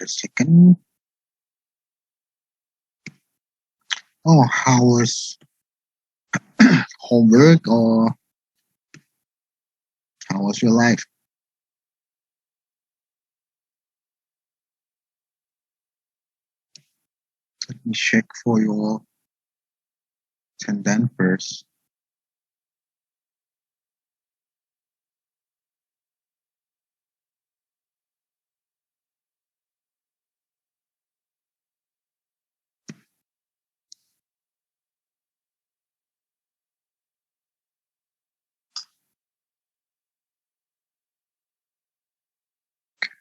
Wait a second. Oh, how was homework or how was your life? Let me check for your attendance first.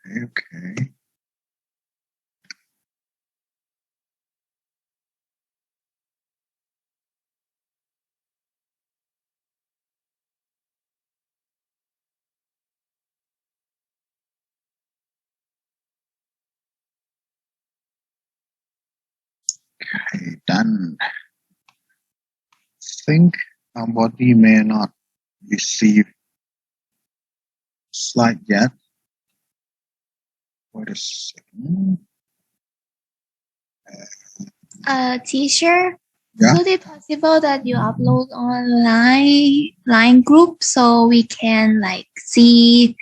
Okay. Okay, done. Think our body may not receive slide yet. Wait a second. Teacher, Yeah. would it possible that you upload online line group so we can like see?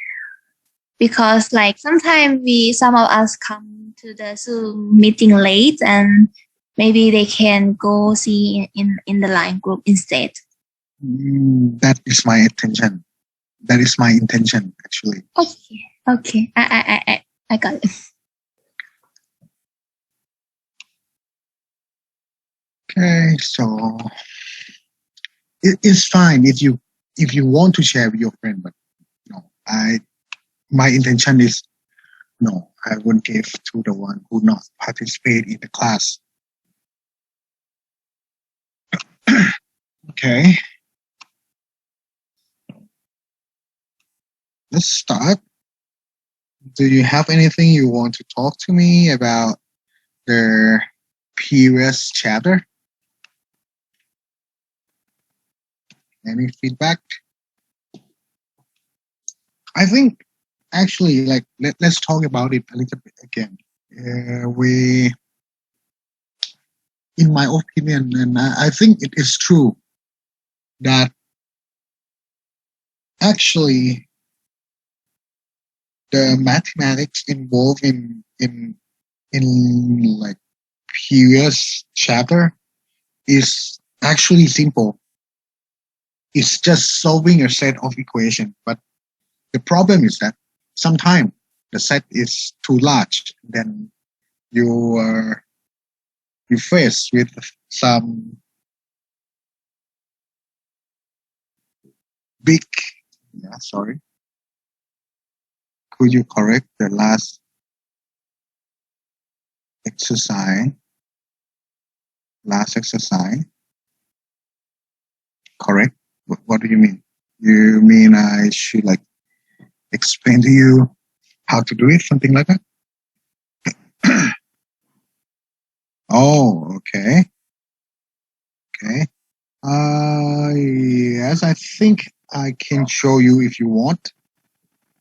Because like sometimes some of us come to the Zoom meeting late and maybe they can go see in the line group instead. That is my intention. That is my intention, actually. Okay. I got it. Okay, so it's fine if you want to share with your friend, but no, my intention is no, I won't give to the one who not participate in the class. Okay, let's start. Do you have anything you want to talk to me about the previous chapter? Any feedback? I think actually, like, let's talk about it a little bit again. In my opinion, and I think it is true that actually the mathematics involved in like previous chapter is actually simple. It's just solving a set of equations. But the problem is that sometimes the set is too large. Then you face with some big. Yeah, sorry. Could you correct the last exercise? Last exercise. Correct. What do you mean? You mean I should like explain to you how to do it, something like that? Oh, okay. Okay. Yes, I think I can show you if you want.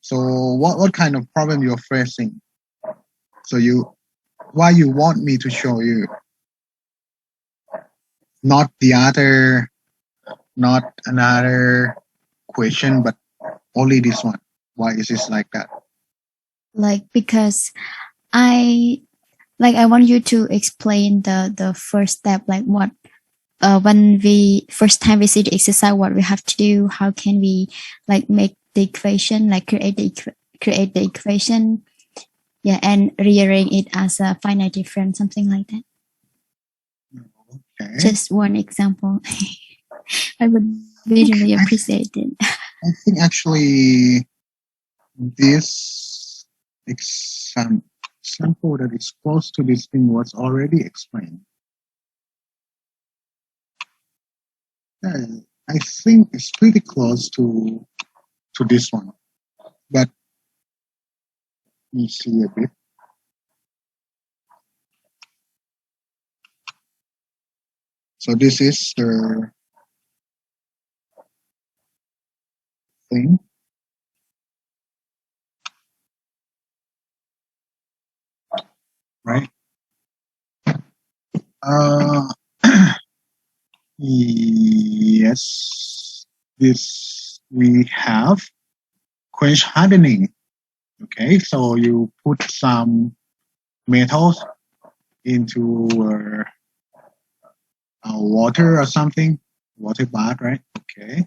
So what kind of problem you're facing? So why you want me to show you? Not another question, but only this one. Why is this like that? Like, because I want you to explain the first step, like what when we first time we see the exercise, what we have to do, how can we like make the equation, like create the equation, yeah, and rearrange it as a finite difference, something like that. Okay. Just one example. I would really appreciate it. I think actually this example that is close to this thing was already explained. I think it's pretty close to this one, but let me see a bit. So this is the thing. Yes, this we have quench hardening. Okay, so you put some metals into water or something, water bath, right? Okay,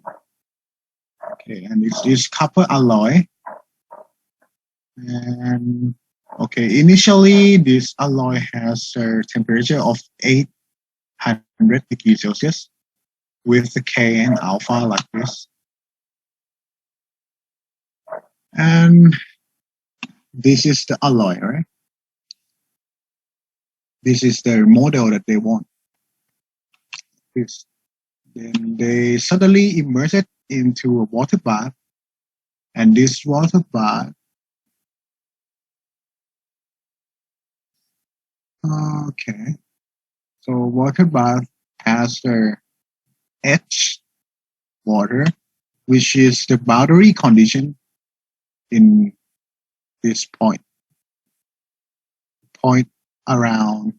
and it's this copper alloy. And okay, initially this alloy has a temperature of 800 degrees Celsius with the K and alpha like this. And this is the alloy, right? This is the model that they want. This. Then they suddenly immerse it into a water bath. And this water bath, okay. So water bath has the H water, which is the boundary condition in this point around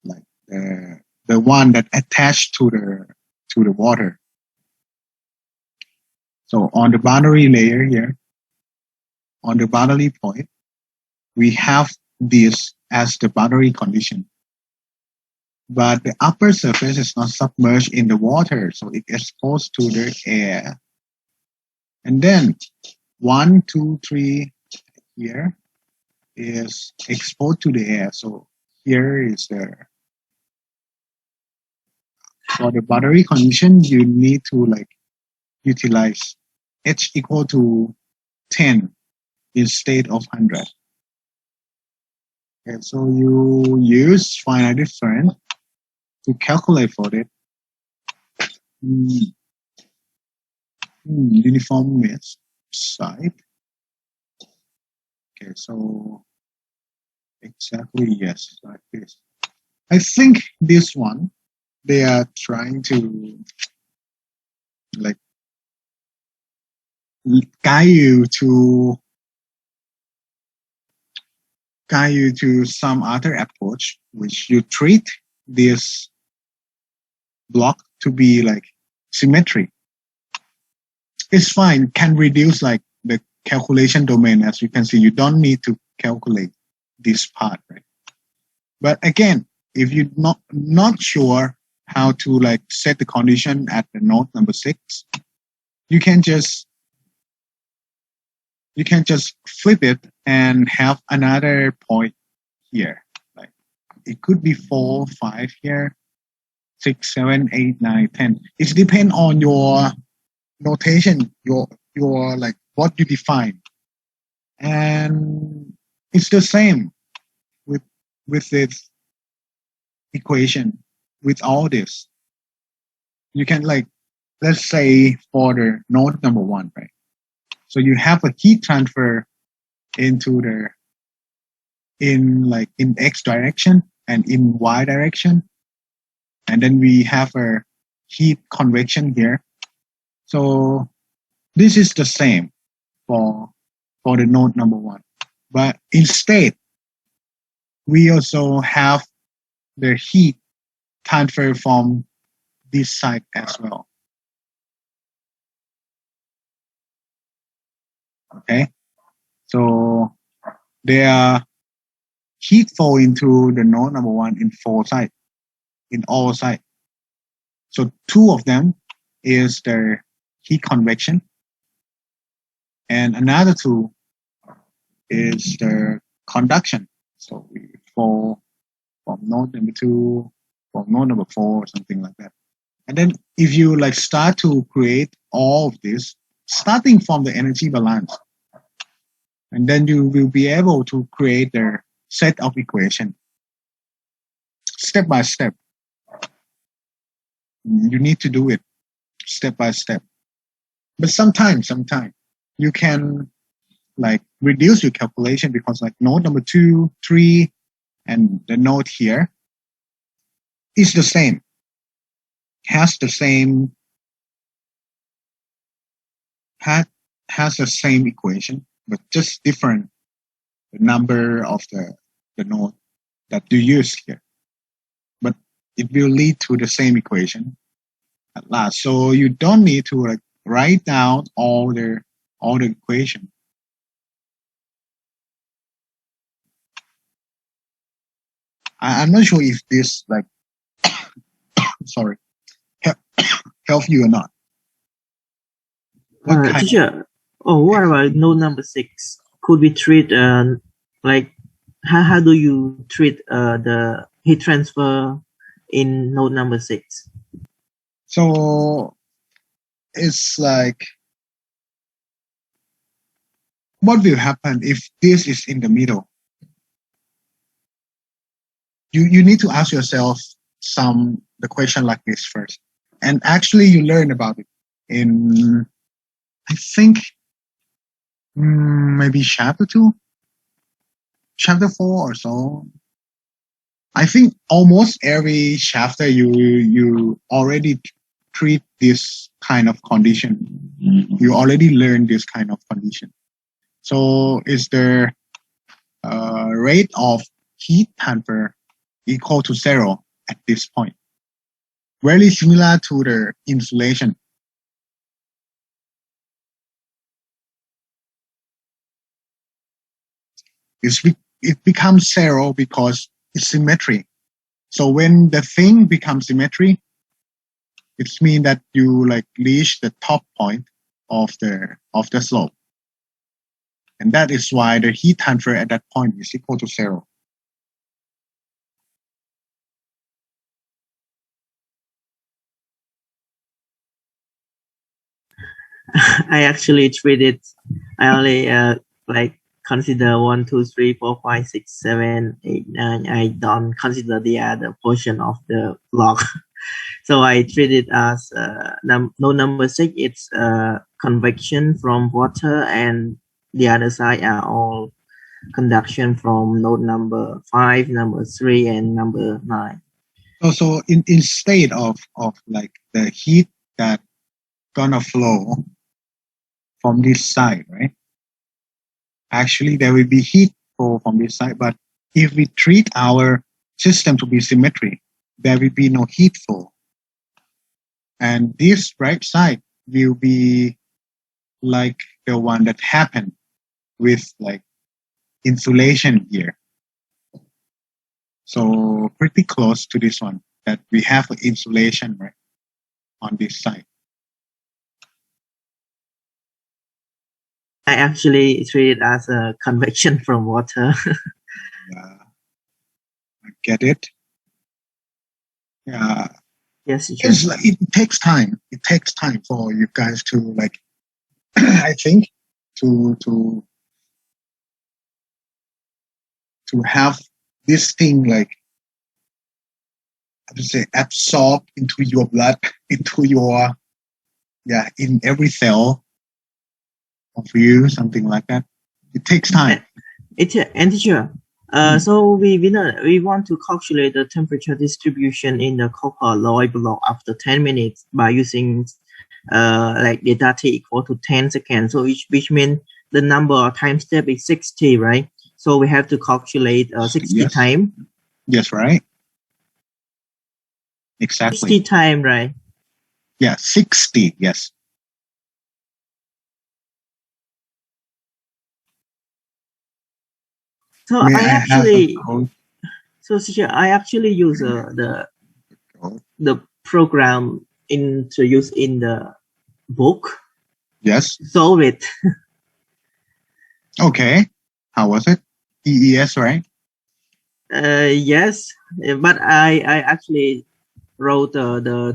like the one that attached to the water. So on the boundary layer here, on the boundary point, we have this as the boundary condition. But the upper surface is not submerged in the water, so it exposed to the air. And then 1, 2, 3 here is exposed to the air. So here is for the boundary condition, you need to like utilize H equal to 10 instead of 100. Okay, so you use finite difference to calculate for it. Uniform mass side. Okay, so exactly yes, like this. I think this one they are trying to like guide you to some other approach, which you treat this block to be like symmetry. It's fine, can reduce like the calculation domain. As you can see, you don't need to calculate this part, right? But again, if you're not sure how to like set the condition at the node number 6, you can just flip it and have another point here. Like it could be 4, 5 here, 6, 7, 8, 9, 10. It depends on your notation, your like what you define. And it's the same with this equation, with all this. You can like, let's say for the node number 1, right? So you have a heat transfer into in X direction and in Y direction. And then we have a heat convection here. So this is the same for the node number 1. But instead, we also have the heat transfer from this side as well. Okay, so there are heat flow into the node number 1 in 4 sides, in all sides. So 2 of them is the heat convection, and another 2 is the conduction. So we flow from node number 2, from node number 4, or something like that. And then if you like start to create all of this, starting from the energy balance, and then you will be able to create the set of equation step by step. You need to do it step by step. But sometimes you can like reduce your calculation, because like node number 2, 3, and the node here is the same, has the same equation, but just different the number of the node that you use here. But it will lead to the same equation at last. So you don't need to like write down all the equation. I'm not sure if this like sorry help you or not. What kind Teacher, what about node number 6? Could we treat like how do you treat the heat transfer in node number 6? So it's like, what will happen if this is in the middle? You need to ask yourself the question like this first. And actually you learn about it in, I think, maybe chapter 2, chapter 4 or so. I think almost every chapter you already treat this kind of condition. You already learn this kind of condition. So is the rate of heat transfer equal to 0 at this point? Very similar to the insulation. It becomes 0 because it's symmetry. So when the thing becomes symmetry, it means that you like reach the top point of the slope. And that is why the heat transfer at that point is equal to 0. I actually treated, I only like consider 1, 2, 3, 4, 5, 6, 7, 8, 9. I don't consider the other portion of the block. So I treat it as node number 6. It's convection from water, and the other side are all conduction from node number 5, number 3, and number 9. So instead of like the heat that gonna flow from this side, right? Actually, there will be heat flow from this side, but if we treat our system to be symmetry, there will be no heat flow. And this right side will be like the one that happened with like insulation here. So pretty close to this one, that we have insulation right on this side. I actually treat it as a convection from water. Yeah, I get it. Yeah. Yes, It's like, it takes time. It takes time for you guys to like, I think, to have this thing like, how to say, absorb into your blood, into your, in every cell of you, something like that. It takes time. Teacher, so we want to calculate the temperature distribution in the copper alloy block after 10 minutes by using like delta T equal to 10 seconds. So which means the number of time step is 60, right? So we have to calculate 60 Yes. time. Yes, right? Exactly. 60 time, right? Yeah, 60, yes. So May I actually, code? so teacher, I actually use the program introduced in the book. Yes. Solve it. Okay. How was it? EES, right? Yes, but I actually wrote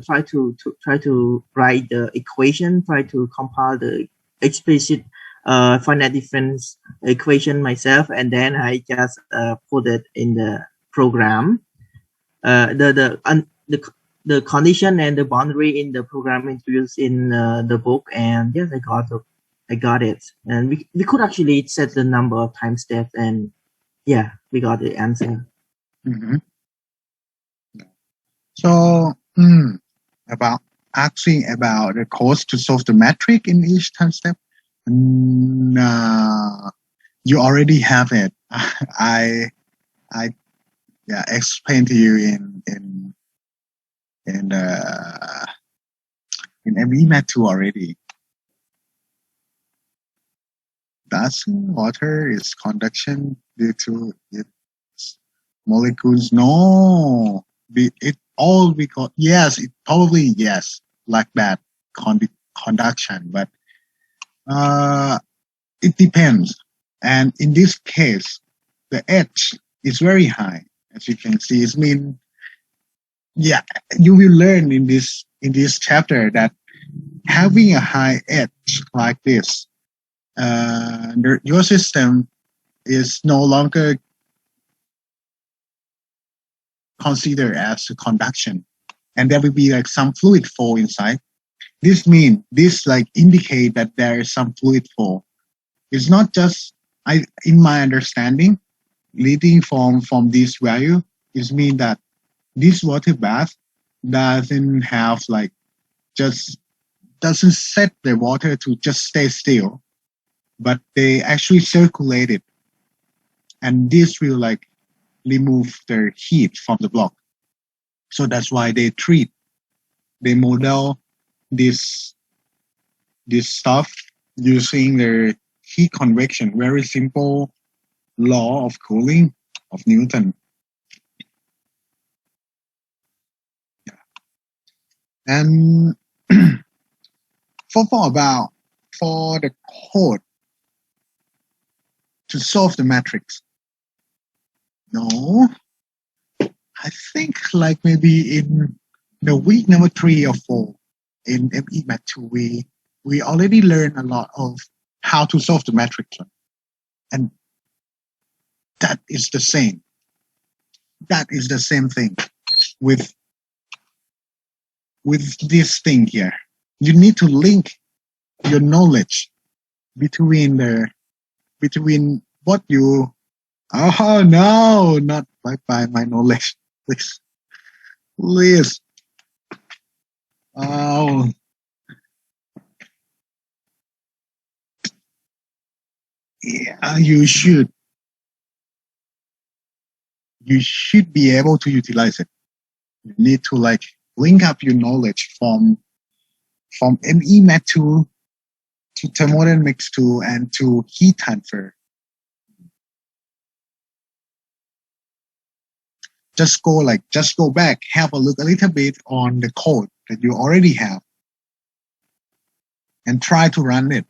try to write the equation, try to compile the explicit finite difference equation myself, and then I just put it in the program. The condition and the boundary in the program introduced in the book, and yes, I got it, and we could actually set the number of time steps, and yeah, we got the answer. Mm-hmm. So about asking about the cost to solve the metric in each time step. No, you already have it. I explained to you in in ME Math 2 already. Doesn't water is conduction due to its molecules? No, it all because yes, it probably yes like that conduction, but it depends. And in this case, the edge is very high, as you can see. It means yeah, you will learn in this chapter that having a high edge like this, your system is no longer considered as a conduction, and there will be like some fluid flow inside. This like indicate that there is some fluid flow. It's not just in my understanding, leading from this value, is mean that this water bath doesn't have like just doesn't set the water to just stay still, but they actually circulate it, and this will like remove the heat from the block. So that's why they model this stuff using the heat convection, very simple law of cooling of Newton. Yeah. And for the code to solve the matrix, no, I think like maybe in the week number 3 or 4 in ME Math 2, we already learned a lot of how to solve the matrix, and that is the same. That is the same thing with this thing here. You need to link your knowledge between what you. Oh no, not by my knowledge, please. Oh. Yeah, you should be able to utilize it. You need to like link up your knowledge from ME Math 2 to thermodynamics 2 and to heat transfer. Just go back, have a look a little bit on the code that you already have, and try to run it.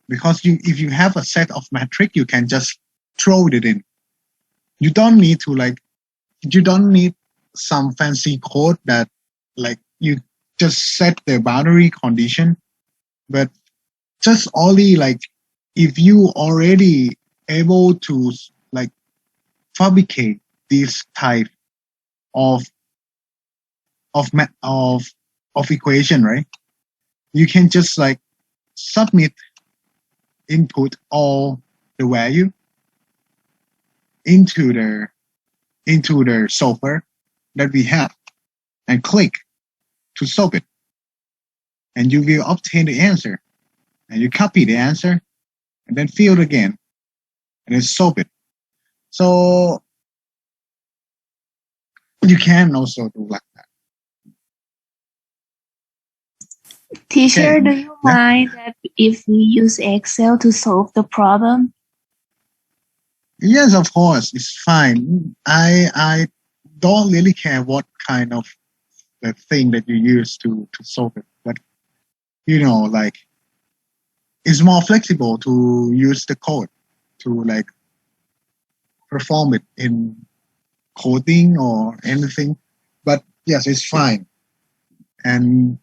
Because if you have a set of metric, you can just throw it in. You don't need some fancy code that like you just set the boundary condition, but just only like if you already able to like fabricate this type of equation, right? You can just like submit input all the value into the solver that we have and click to solve it, and you will obtain the answer, and you copy the answer and then fill it again and then solve it. So you can also do like that. Teacher, Okay. do you mind that if we use Excel to solve the problem? Yes, of course, it's fine. I don't really care what kind of the thing that you use to solve it, but like it's more flexible to use the code to like perform it in coding or anything. But yes, it's fine. And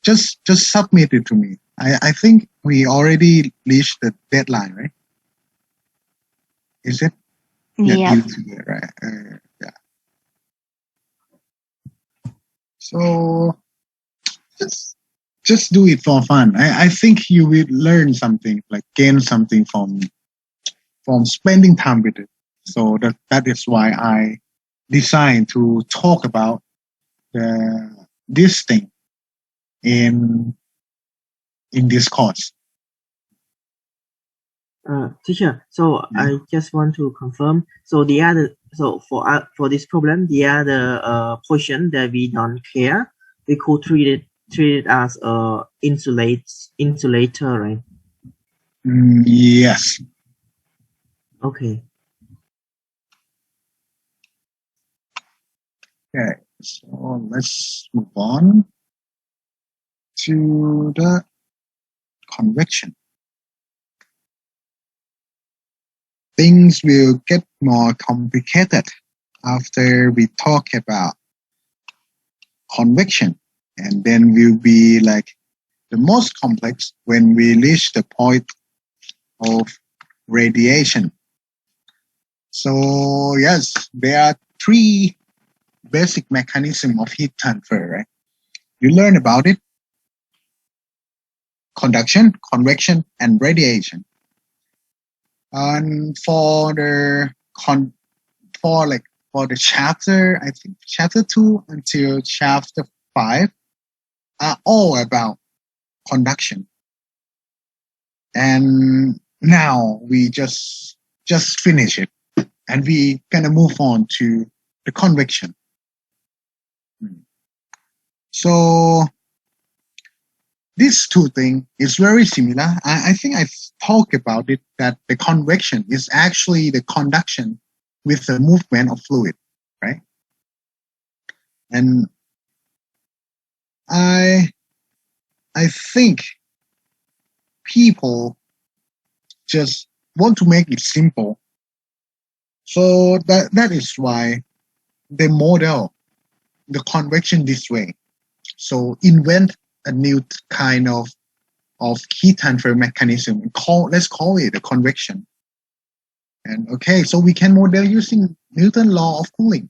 just submit it to me. I think we already reached the deadline, right? Is it? Yeah. Right. Yeah. So just do it for fun. I think you will learn something, like gain something from spending time with it. So that is why I decided to talk about this thing in this course. Teacher, so I just want to confirm. So for this problem, the other portion that we don't care, we could treat it as a insulator, right? Yes. Okay. Okay. So let's move on to the convection. Things will get more complicated after we talk about convection, and then will be like the most complex when we reach the point of radiation. So yes, there are three basic mechanisms of heat transfer, right? You learn about it: conduction, convection, and radiation. And for the for the chapter, I think chapter 2 until chapter 5 are all about conduction. And now we just finish it, and we gonna move on to the convection. So these two things is very similar. I think I've talked about it, that the convection is actually the conduction with the movement of fluid, right? And I think people just want to make it simple. So that is why they model the convection this way. So invent a new kind of heat transfer mechanism. Let's call it a convection. And okay, so we can model using Newton's law of cooling.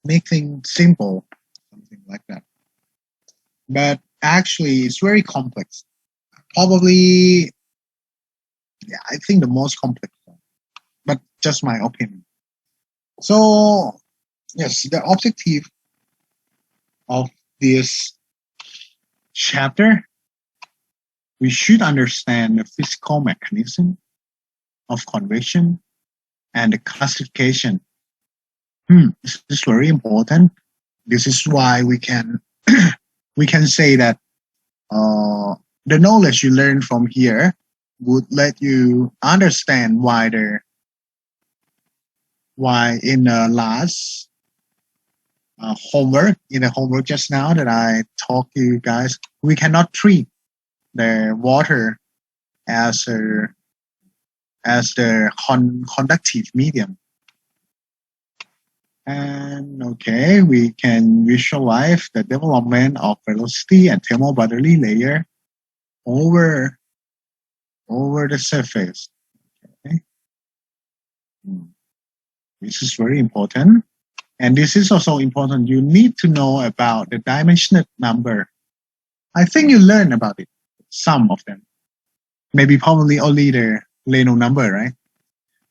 Make things simple, something like that. But actually, it's very complex. Probably, yeah, I think the most complex one. But just my opinion. So, yes, the objective of this chapter, we should understand the physical mechanism of convection and the classification. This is very important. This is why we can say that the knowledge you learn from here would let you understand why in the last homework just now that I talked to you guys, we cannot treat the water as the conductive medium. And okay, we can visualize the development of velocity and thermobodily layer over the surface. Okay. This is very important. And this is also important. You need to know about the dimensional number. I think you learn about it, some of them. Maybe probably only the Reynolds number, right?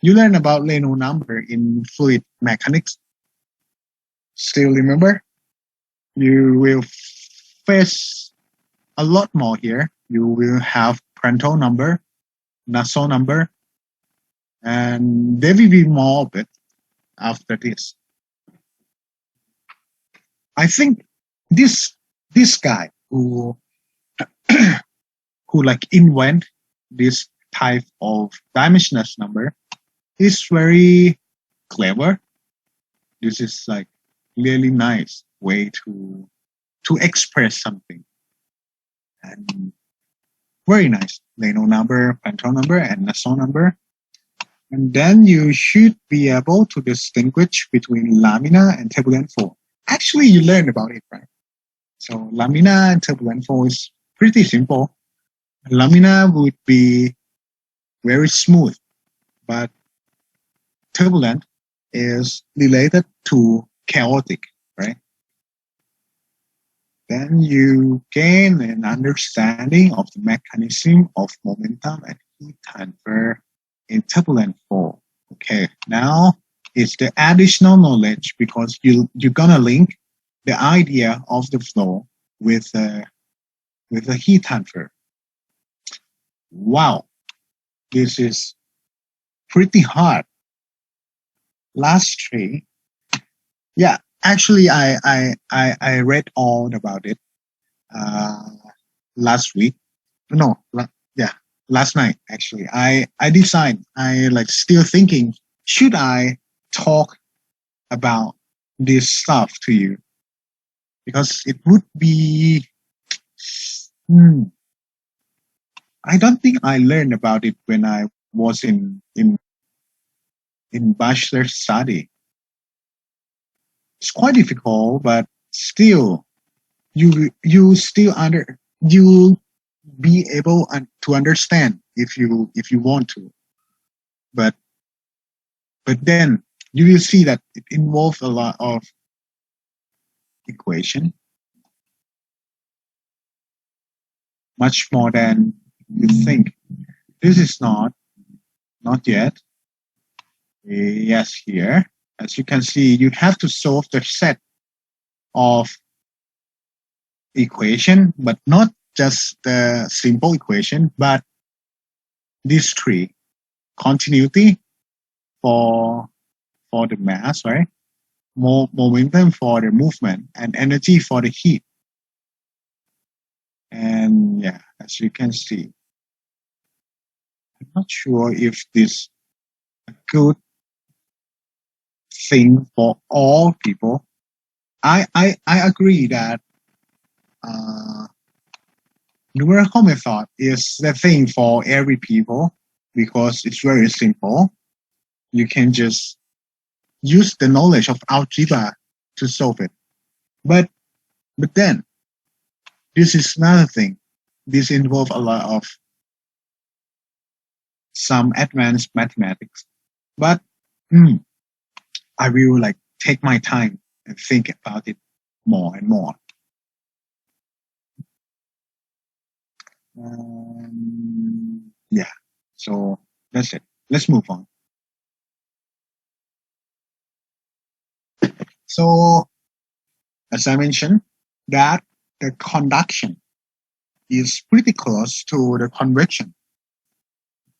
You learn about Reynolds number in fluid mechanics. Still remember? You will face a lot more here. You will have Prandtl number, Nusselt number, and there will be more of it after this. I think this guy who like invent this type of dimensionless number is very clever. This is like really nice way to express something, and very nice. Reynolds number, Prandtl number, and Nusselt number. And then you should be able to distinguish between laminar and turbulent flow. Actually, you learned about it, right? So laminar and turbulent flow is pretty simple. Laminar would be very smooth, but turbulent is related to chaotic, right? Then you gain an understanding of the mechanism of momentum and heat transfer in turbulent flow. Okay, now it's the additional knowledge, because you're gonna link the idea of the flow with the heat transfer. Wow, this is pretty hard. Last tree. Yeah, actually, I read all about it last week. No, last night actually. I decided. I like still thinking, should I talk about this stuff to you? Because it would be. I don't think I learned about it when I was in bachelor study. It's quite difficult, but still, you still you be able to understand if you want to. But then you will see that it involves a lot of equation, much more than you think. This is not yet. Yes, here. As you can see, you have to solve the set of equation, but not just the simple equation, but these three: continuity for the mass, right? Momentum for the movement, and energy for the heat. And yeah, as you can see, I'm not sure if this is a good thing for all people. I agree that numerical method is the thing for every people because it's very simple. You can just use the knowledge of algebra to solve it. But then this is another thing. This involves a lot of some advanced mathematics. But I will like take my time and think about it more and more. Yeah, so that's it. Let's move on. So, as I mentioned, that the conduction is pretty close to the convection.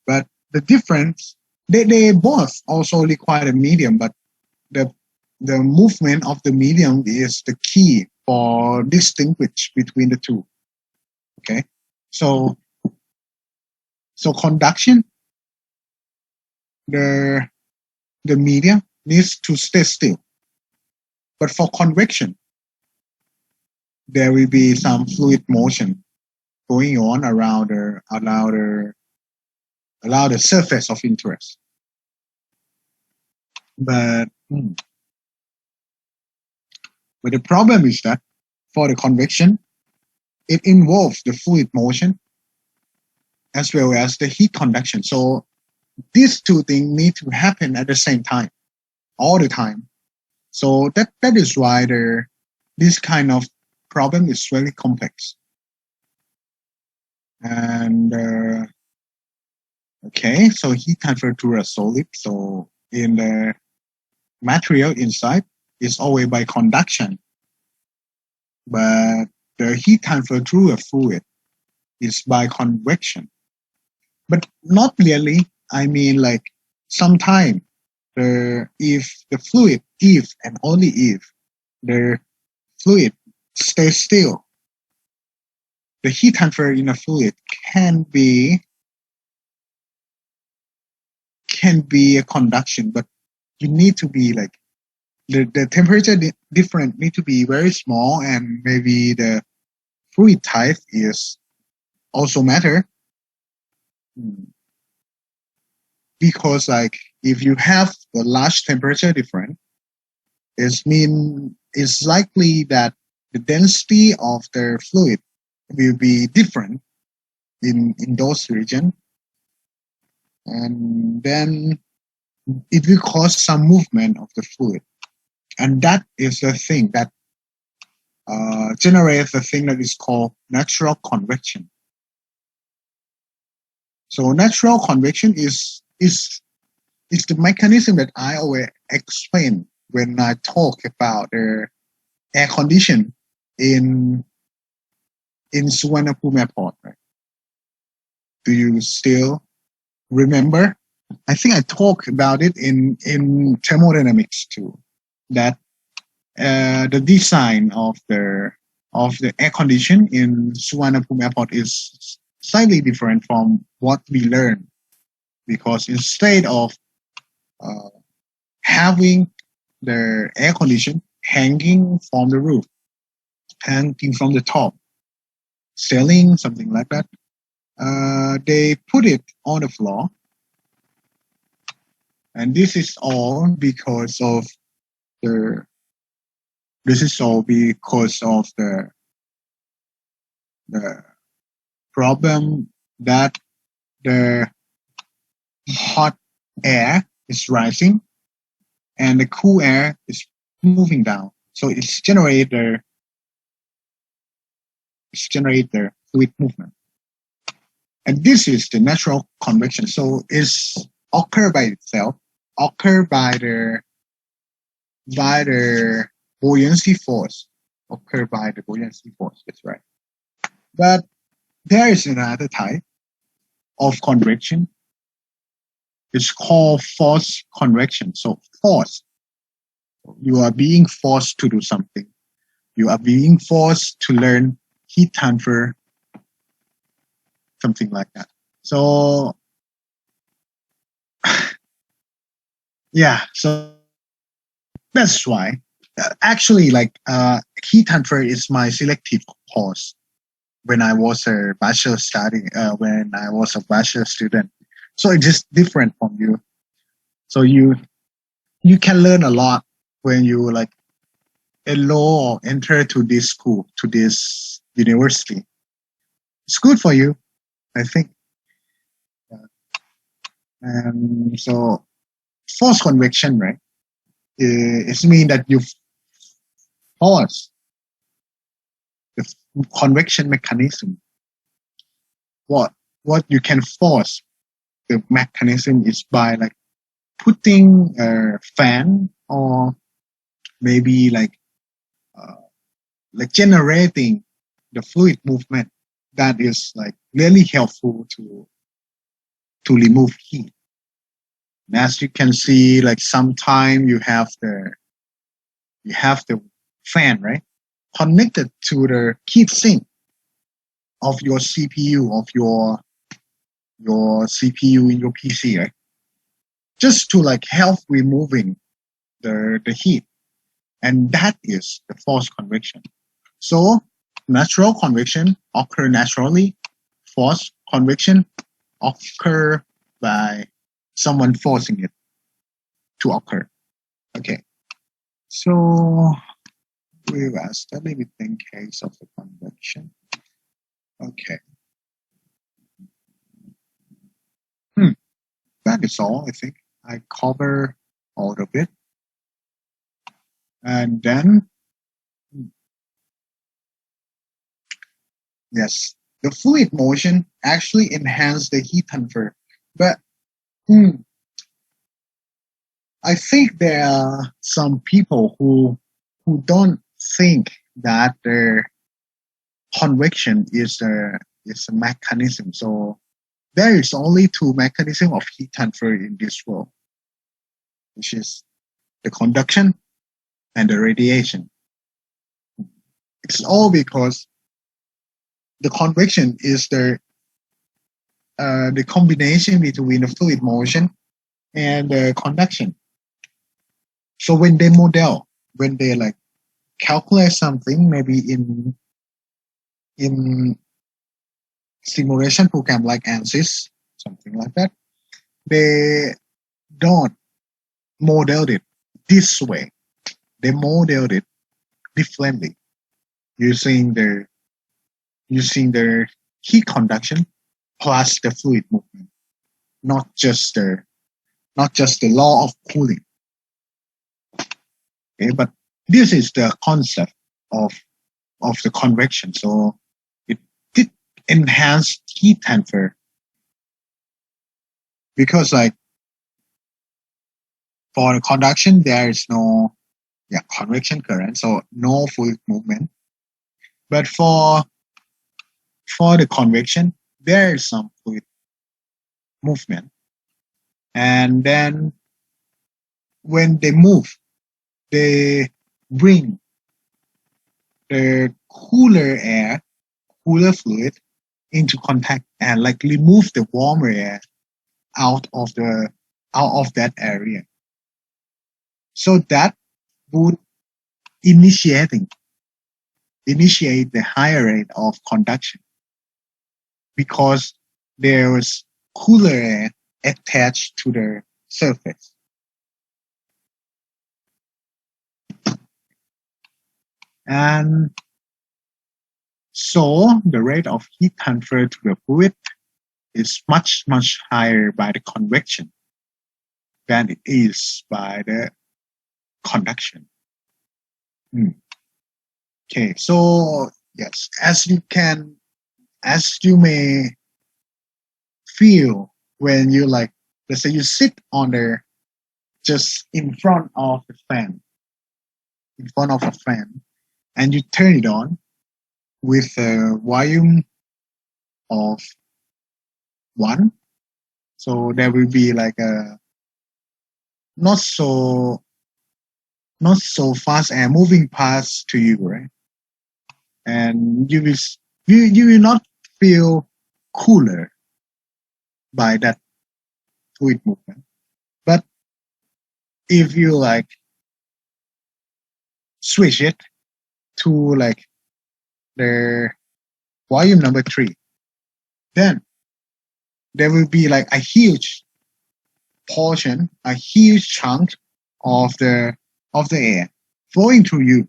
But the difference, they both also require a medium, but the movement of the medium is the key for distinguish between the two. Okay, so conduction, the medium needs to stay still. But for convection, there will be some fluid motion going on around the surface of interest. But the problem is that for the convection, it involves the fluid motion as well as the heat conduction. So these two things need to happen at the same time, all the time. So that is why this kind of problem is very complex. And okay, so heat transfer to a solid. So in the material inside is always by conduction, but the heat transfer through a fluid is by convection. But not really. I mean, like sometimes if the fluid, if and only if the fluid stays still, the heat transfer in a fluid can be a conduction, but you need to be like the temperature difference need to be very small, and maybe the fluid type is also matter. Because like if you have the large temperature difference, it's likely that the density of the fluid will be different in those regions, and then it will cause some movement of the fluid, and that is the thing that generates the thing that is called natural convection. So natural convection is the mechanism that I always explain when I talk about the air condition in Suvarnabhumi Airport. Right? Do you still remember, I think I talked about it in thermodynamics too, that the design of the air condition in Suvarnabhumi Airport is slightly different from what we learned, because instead of having the air condition hanging from the roof, hanging from the top, ceiling, something like that, they put it on the floor. And this is all because of the problem that the hot air is rising and the cool air is moving down. So it's generate the fluid movement. And this is the natural convection. So it's occur by itself, occur by the buoyancy force. That's right. But there is another type of convection. It's called forced convection. So force. You are being forced to do something. You are being forced to learn heat transfer, something like that. So yeah, so that's why actually heat transfer is my selective course when I was a bachelor student. So it's just different from you. So you can learn a lot when you enroll or enter to this school, to this university. It's good for you, I think. And so forced convection, right? It means that you force the convection mechanism. What you can force the mechanism is by putting a fan, or maybe generating the fluid movement that is really helpful to remove heat. And as you can see, sometime you have the fan, right, connected to the heat sink of your CPU, of your CPU in your PC, right? Just to help removing the heat. And that is the forced convection. So natural convection occur naturally. Forced convection occur by someone forcing it to occur. Okay. So we will study within case of the convection. Okay. That is all, I think. I cover all of it. And then, yes, the fluid motion actually enhances the heat transfer. But I think there are some people who don't think that the convection is a mechanism. So there is only two mechanisms of heat transfer in this world, which is the conduction and the radiation. It's all because the convection is the combination between the fluid motion and the conduction. So when they calculate something, maybe in simulation program like ANSYS, something like that, they don't model it this way. They modeled it differently, using the heat conduction plus the fluid movement, not just the law of cooling. Okay, but this is the concept of the convection. So it did enhance heat transfer, because for the conduction there is no convection current, so no fluid movement. But for the convection there is some fluid movement. And then when they move, they bring the cooler fluid into contact and like remove the warmer air out of that area. So that would initiate the higher rate of conduction because there is cooler air attached to the surface. And so the rate of heat transfer to the fluid is much, much higher by the convection than it is by the conduction. Okay, so yes, as you may feel when you like, let's say you sit on there just in front of a fan, and you turn it on with a volume of 1. So there will be like a not so fast air moving past to you, right? And you will not feel cooler by that fluid movement. But if you like switch it to like the volume number 3, then there will be like a huge portion, a huge chunk of the air flowing through you,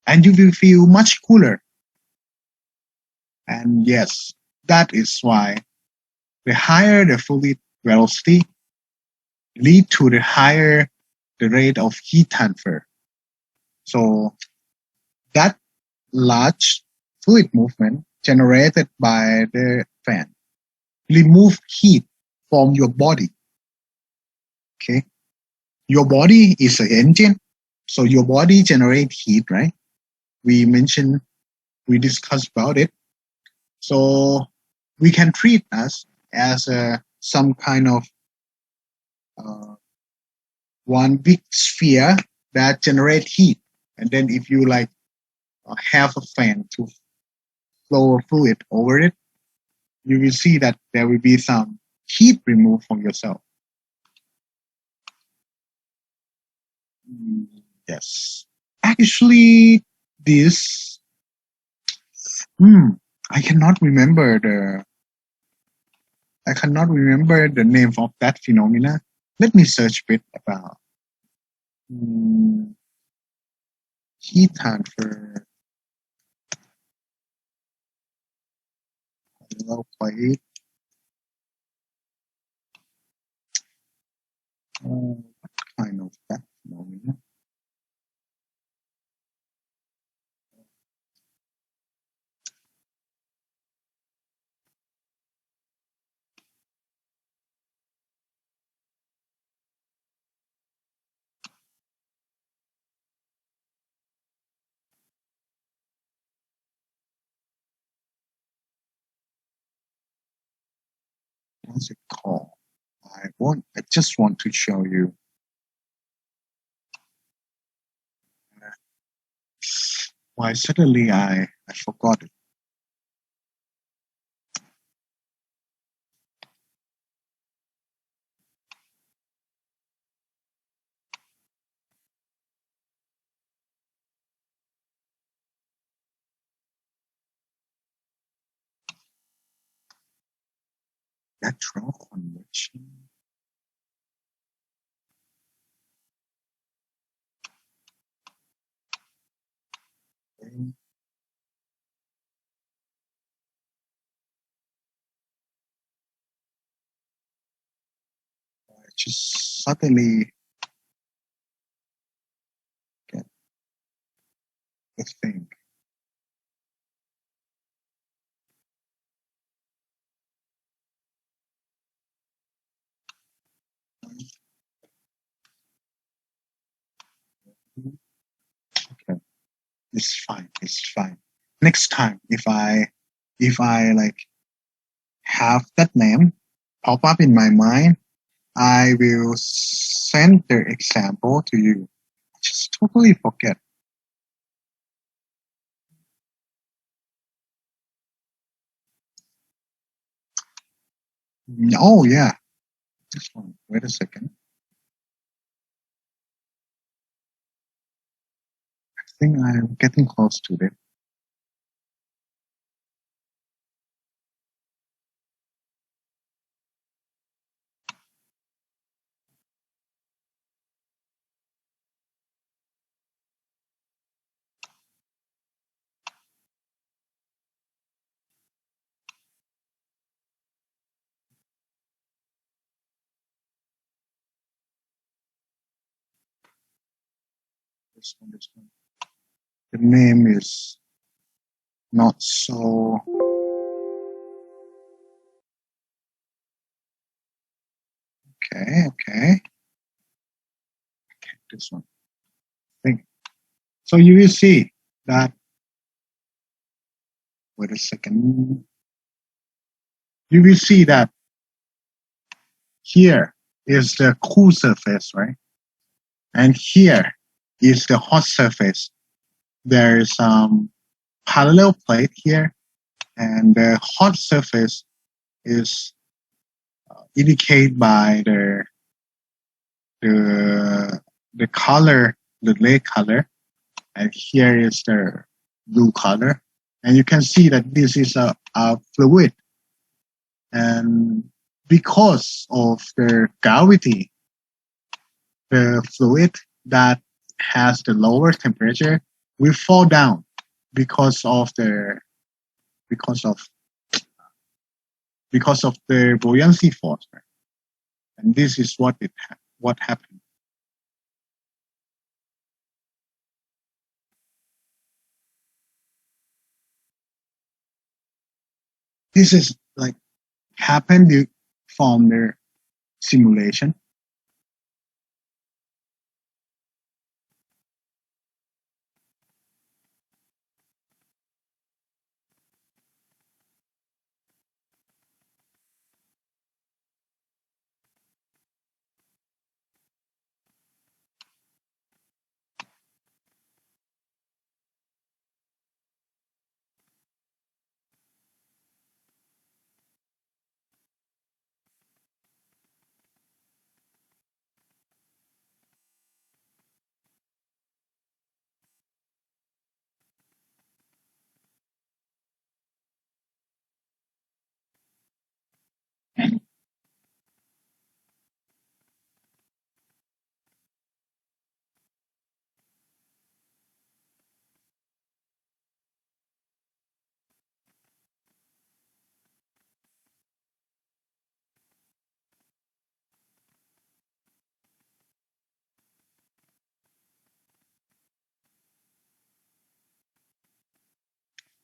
and you will feel much cooler. And yes, that is why the higher the fluid velocity lead to the higher the rate of heat transfer. So that large fluid movement generated by the fan remove heat from your body. Okay, your body is an engine, so your body generates heat, right? We discussed about it. So we can treat us as some kind of one big sphere that generate heat, and then if you like have a fan to flow fluid over it, you will see that there will be some heat removed from yourself. Yes, actually, this I cannot remember the name of that phenomena. Let me search a bit about heat transfer. Low plate. What kind of that phenomena? What's it called? I just want to show you. Why suddenly I forgot it. Natural convection. Okay. I just suddenly get the thing. Okay, it's fine. It's fine. Next time, if I like have that name pop up in my mind, I will send the example to you. Just totally forget. Oh yeah, this one. Wait a second. I think I'm getting close to it. This one, this one. The name is not so. Okay. This one. Think. So you will see that. Wait a second. You will see that here is the cool surface, right? And here is the hot surface. There is some parallel plate here, and the hot surface is indicated by the color, the red color, and here is the blue color. And you can see that this is a fluid. And because of the gravity, the fluid that has the lower temperature will fall down because of the because of because of the buoyancy force. And this is what happened. This is like happened from the simulation.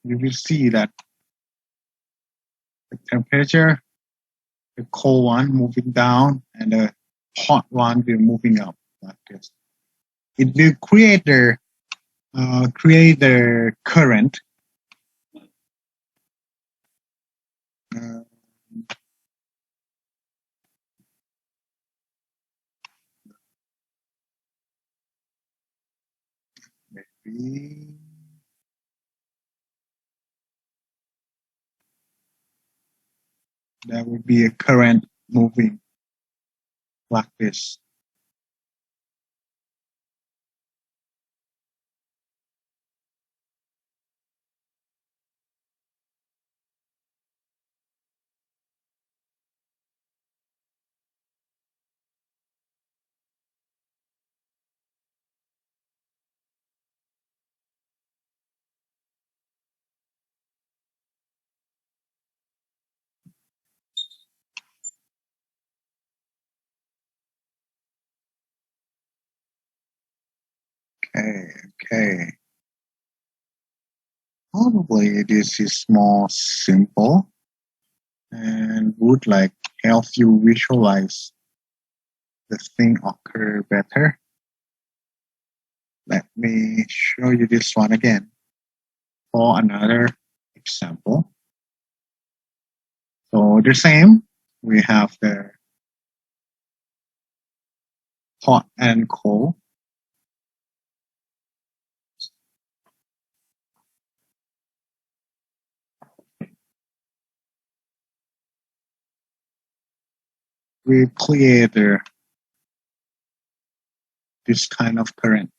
You will see that the temperature, the cold one moving down, and the hot one will moving up like this. It will create the current. Uh, maybe there will be a current moving like this. Okay. Probably this is more simple and would like help you visualize the thing occur better. Let me show you this one again for another example. So the same, we have the hot and cold. We create this kind of current.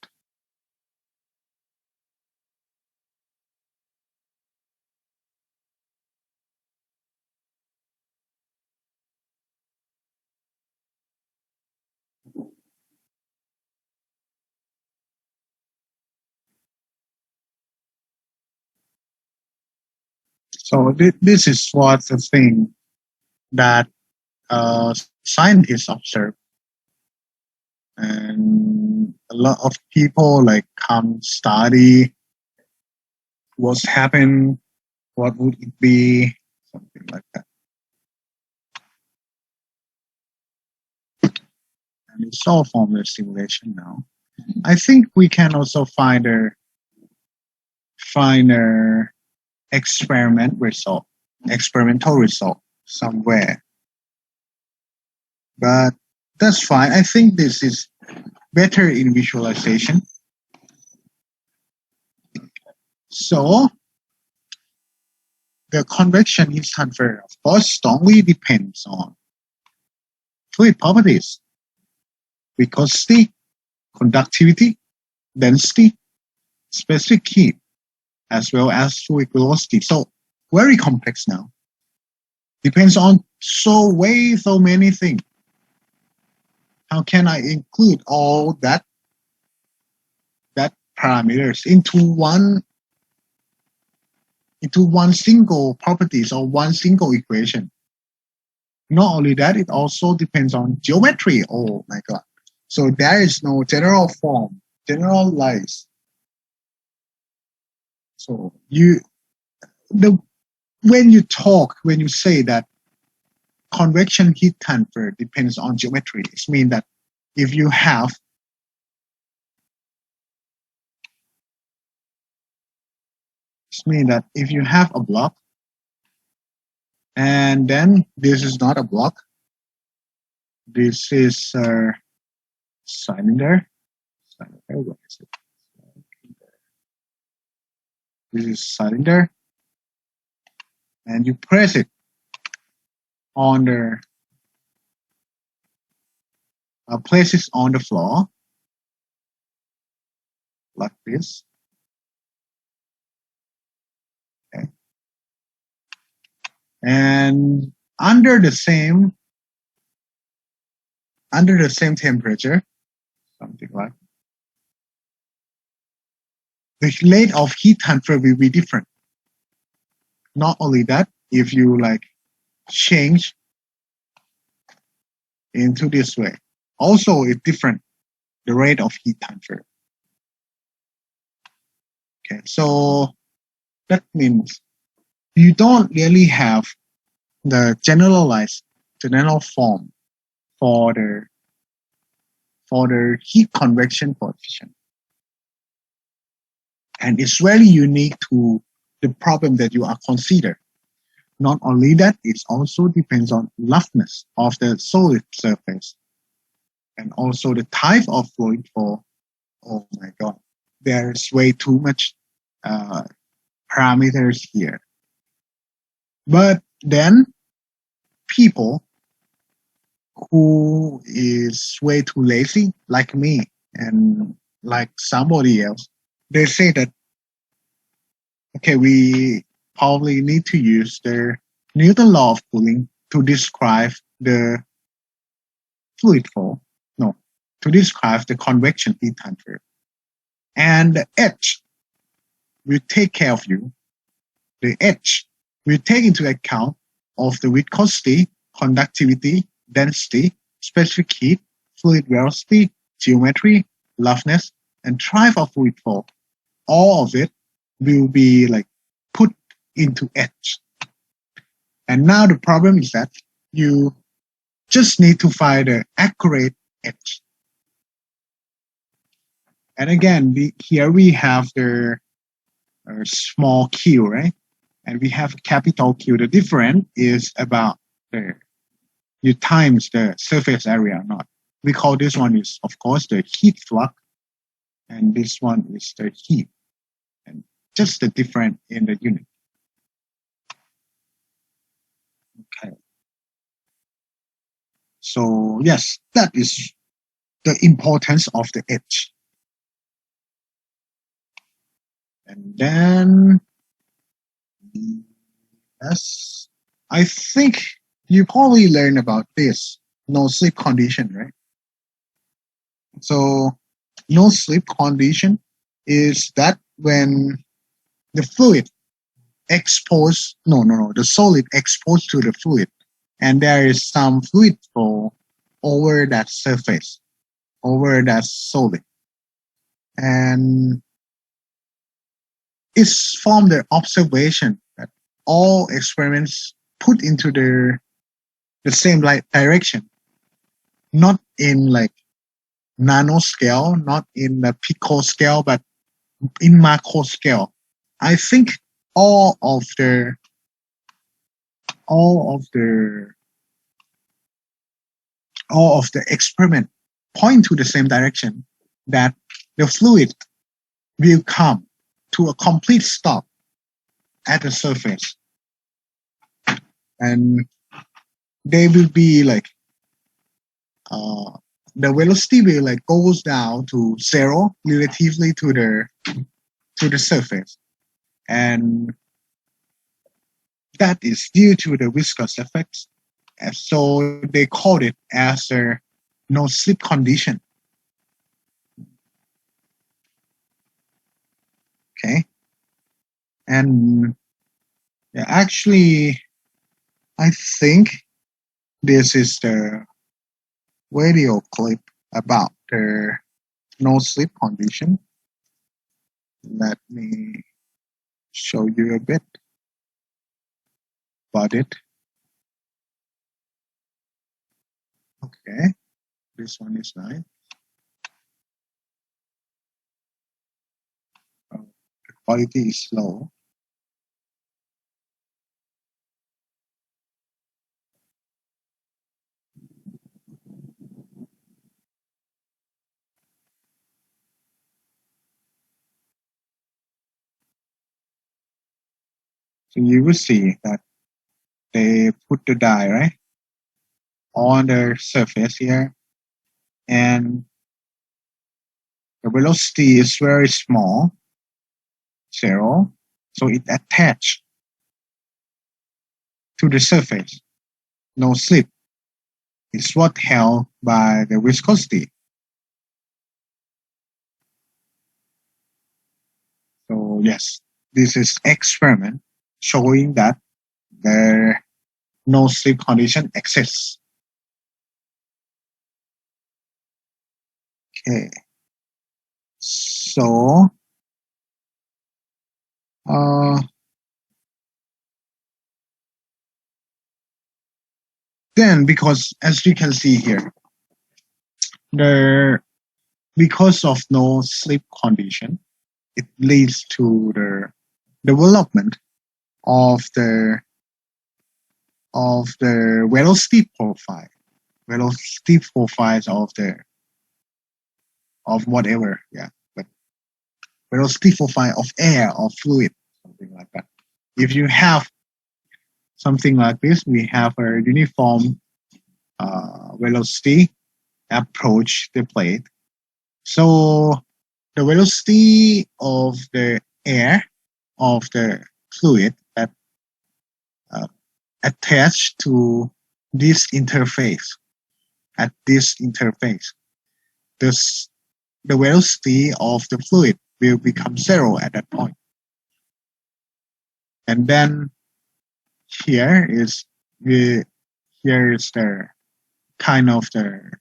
So this is what the thing that scientists observe, and a lot of people like come study what's happened, what would it be, something like that. And it's all from the simulation now. I think we can also find a experimental result somewhere. But that's fine. I think this is better in visualization. So the convection heat transfer, of course, strongly depends on fluid properties, viscosity, conductivity, density, specific heat, as well as fluid velocity. So very complex now. Depends on so many things. How can I include all that parameters into one single properties or one single equation? Not only that, it also depends on geometry. Oh my God. So there is no general form, generalized. So when you say that convection heat transfer depends on geometry, it means that if you have a block, and then this is not a block, this is a cylinder. What is it? This is cylinder, and you press it on place it on the floor like this. Okay. And under the same temperature, something like, the rate of heat transfer will be different. Not only that, if you like change into this way, also it's different, the rate of heat transfer. Okay, so that means you don't really have the general form for the heat convection coefficient. And it's very unique to the problem that you are considering. Not only that, it also depends on roughness of the solid surface and also the type of fluid flow. Oh my God, there's way too much parameters here. But then people who is way too lazy, like me and like somebody else, they say that, okay, we probably need to use the Newton law of cooling to describe the fluid flow. No, to describe the convection heat transfer. And the H will take care of you. The H will take into account of the viscosity, conductivity, density, specific heat, fluid velocity, geometry, roughness, and type of fluid flow. All of it will be like put into H. And now the problem is that you just need to find the accurate H. And again, here we have the small q, right? And we have capital Q. The difference is about you times the surface area, not we call this one is, of course, the heat flux, and this one is the heat, and just the difference in the unit. Okay. So yes, that is the importance of the H. And then, yes, I think you probably learned about this no slip condition, right? So no slip condition is that when the fluid the solid exposed to the fluid, and there is some fluid flow over that surface, over that solid. And it's from the observation that all experiments put into the same direction, not in like nanoscale, not in the pico scale, but in macro scale. I think all of the experiment point to the same direction, that the fluid will come to a complete stop at the surface, and they will be like the velocity will like goes down to zero relatively to the surface, and that is due to the viscous effects. And so they called it as a no slip condition. Okay, and yeah, actually, I think this is the video clip about the no slip condition. Let me show you a bit about it. Okay, this one is nice. The quality is low. So you will see that they put the dye right on the surface here, and the velocity is very small, 0. So it attached to the surface. No slip. It's what held by the viscosity. So yes, this is experiment showing that the no slip condition exists. Okay. So then, because as you can see here, because of no slip condition, it leads to the development of the velocity profiles of whatever, but velocity profile of air or fluid, something like that. If you have something like this, we have a uniform velocity approach the plate. So the velocity of the air, of the fluid that attached to this interface, at this interface, the velocity of the fluid will become 0 at that point. And then here is the kind of the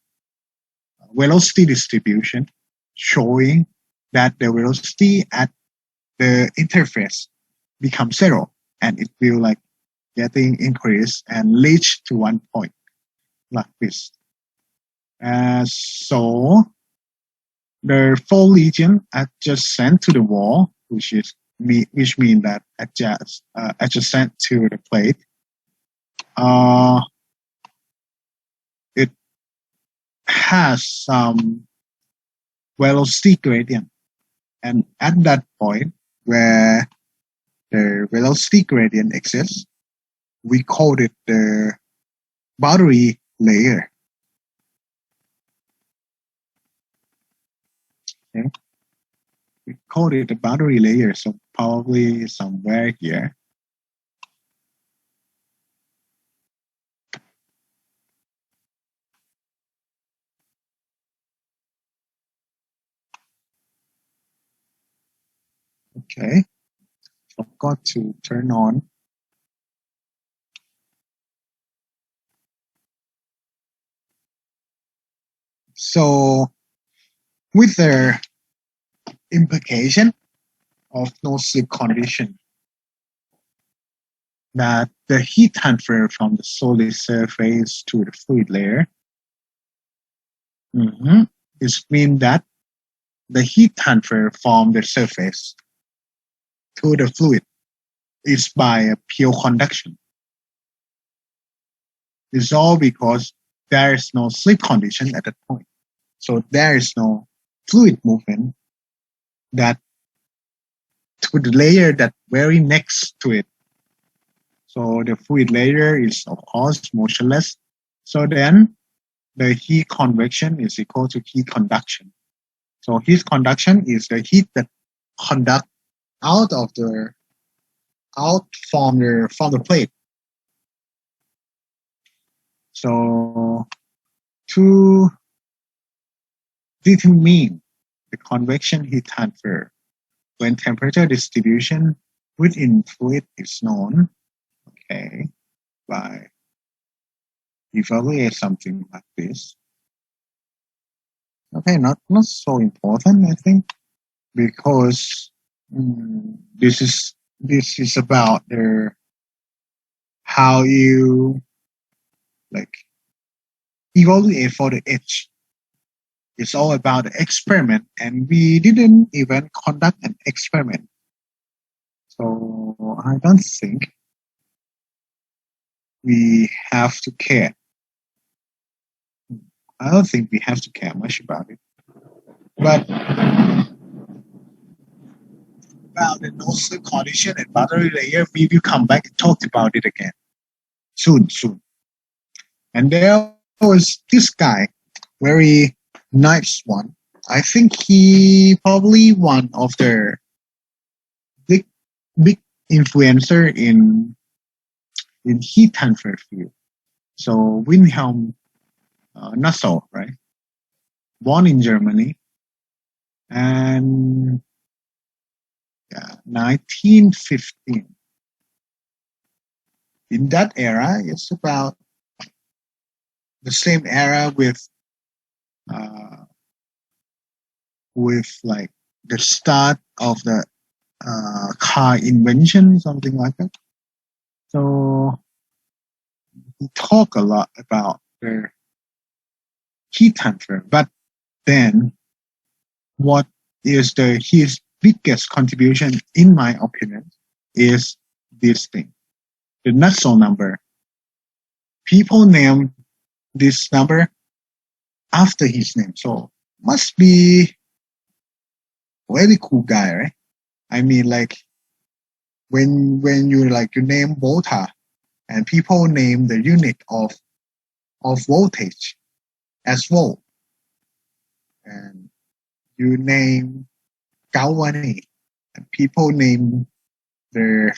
velocity distribution showing that the velocity at the interface becomes 0, and it will like getting increased and reach to one point like this. So the fold region adjacent to the wall, which means that adjacent to the plate, it has some velocity gradient. And at that point where the velocity gradient exists, we call it the boundary layer. Okay? We call it the boundary layer, so probably somewhere here. Okay, forgot to turn on. So with the implication of no slip condition, that the heat transfer from the solid surface to the fluid layer, it means that the heat transfer from the surface to the fluid is by a pure conduction. It's all because there is no slip condition at that point. So there is no fluid movement that to the layer that very next to it. So the fluid layer is of course motionless. So then the heat convection is equal to heat conduction. So heat conduction is the heat that conduct out from the plate. So to determine the convection heat transfer when temperature distribution within fluid is known, okay, by evaluate something like this. Okay, not so important, I think, because this is about how you like evaluate for the edge. It's all about the experiment, and we didn't even conduct an experiment. So I don't think we have to care. I don't think we have to care much about it. But about the no slip condition and boundary layer, we will come back and talk about it again soon. And there was this guy, very nice one. I think he probably one of the big influencer in heat transfer field. So Wilhelm Nassau, right? Born in Germany, and 1915. In that era, it's about the same era with like the start of the car invention, something like that. So we talk a lot about the heat transfer, but then what is his biggest contribution, in my opinion, is this thing, the Nassau number. People name this number after his name, so must be very cool guy, right? I mean, like when you name volta, and people name the unit of voltage as volt, and you name galvanic, and people name the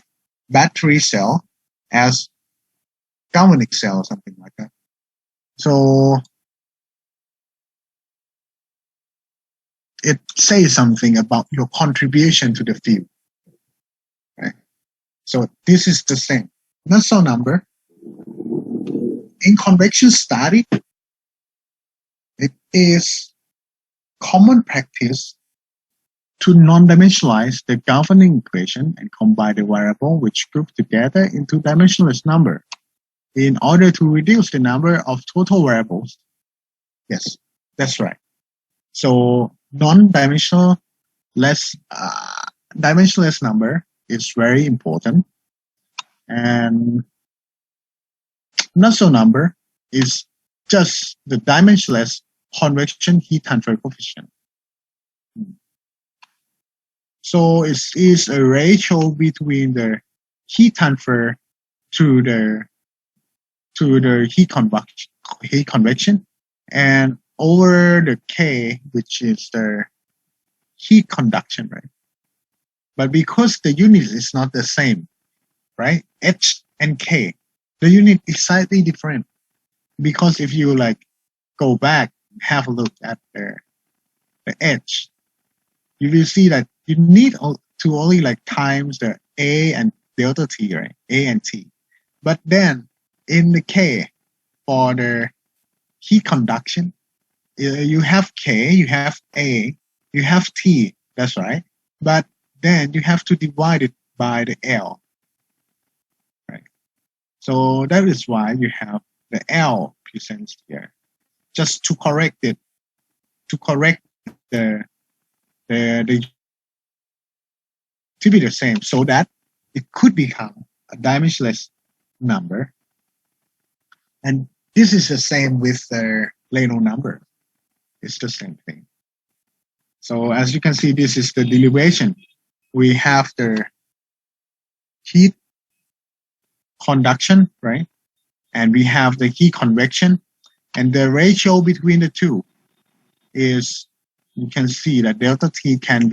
battery cell as galvanic cell, something like that. So it says something about your contribution to the field, right? So this is the same Nassau number. In convection study, it is common practice to non-dimensionalize the governing equation and combine the variable which group together into dimensionless number in order to reduce the number of total variables. Yes, that's right. So dimensionless number is very important, and Nassau number is just the dimensionless convection heat transfer coefficient. So it is a ratio between the heat transfer to the heat convection and over the K, which is the heat conduction, right? But because the unit is not the same, right? H and K, the unit is slightly different. Because if you like go back, have a look at the H, you will see that you need to only like times the A and delta T, right? A and T. But then in the K, for the heat conduction, you have K, you have A, you have T, that's right. But then you have to divide it by the L, right? So that is why you have the L present here, just to correct it, to correct the to be the same, so that it could become a dimensionless number. And this is the same with the Leno number. It's the same thing. So as you can see, this is the derivation. We have the heat conduction, right? And we have the heat convection. And the ratio between the two is, you can see that delta T can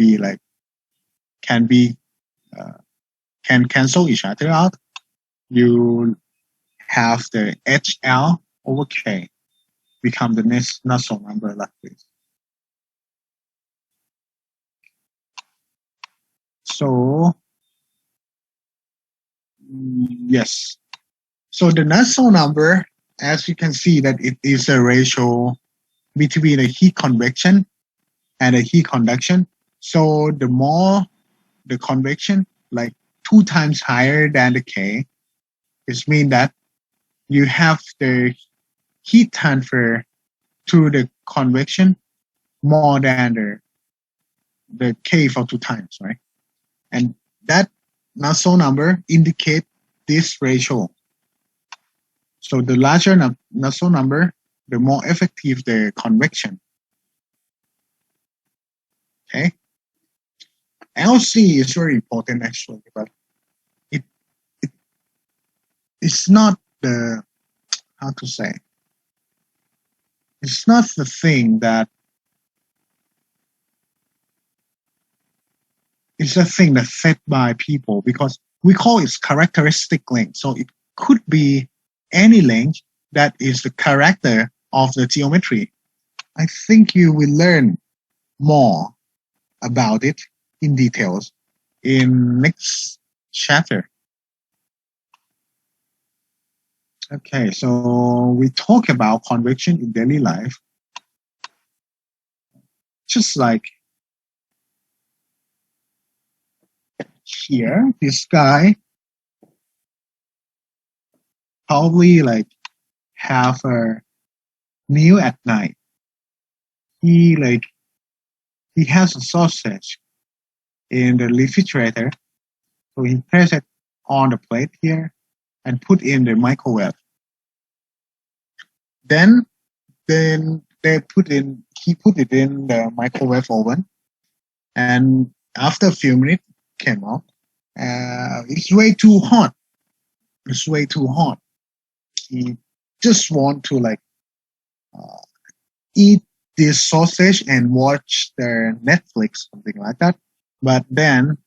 cancel each other out. You have the HL over K become the Nusselt number like this. So yes. So the Nusselt number, as you can see, that it is a ratio between the heat convection and the heat conduction. So the more the convection, like 2 times higher than the K, it means that you have the heat transfer to the convection more than the K for 2 times, right? And that Nusselt number indicate this ratio. So the larger Nusselt number, the more effective the convection. Okay. LC is very important actually, but it's not the, how to say, it's not the thing that, it's a thing that's set by people, because we call it characteristic length. So it could be any length that is the character of the geometry. I think you will learn more about it in details in next chapter. Okay, so we talk about convection in daily life. Just like here, this guy probably like have a meal at night. He has a sausage in the refrigerator. So he press it on the plate here and put in the microwave. Then he put it in the microwave oven, and after a few minutes came out. It's way too hot. It's way too hot. He just want to eat this sausage and watch the Netflix, something like that. But then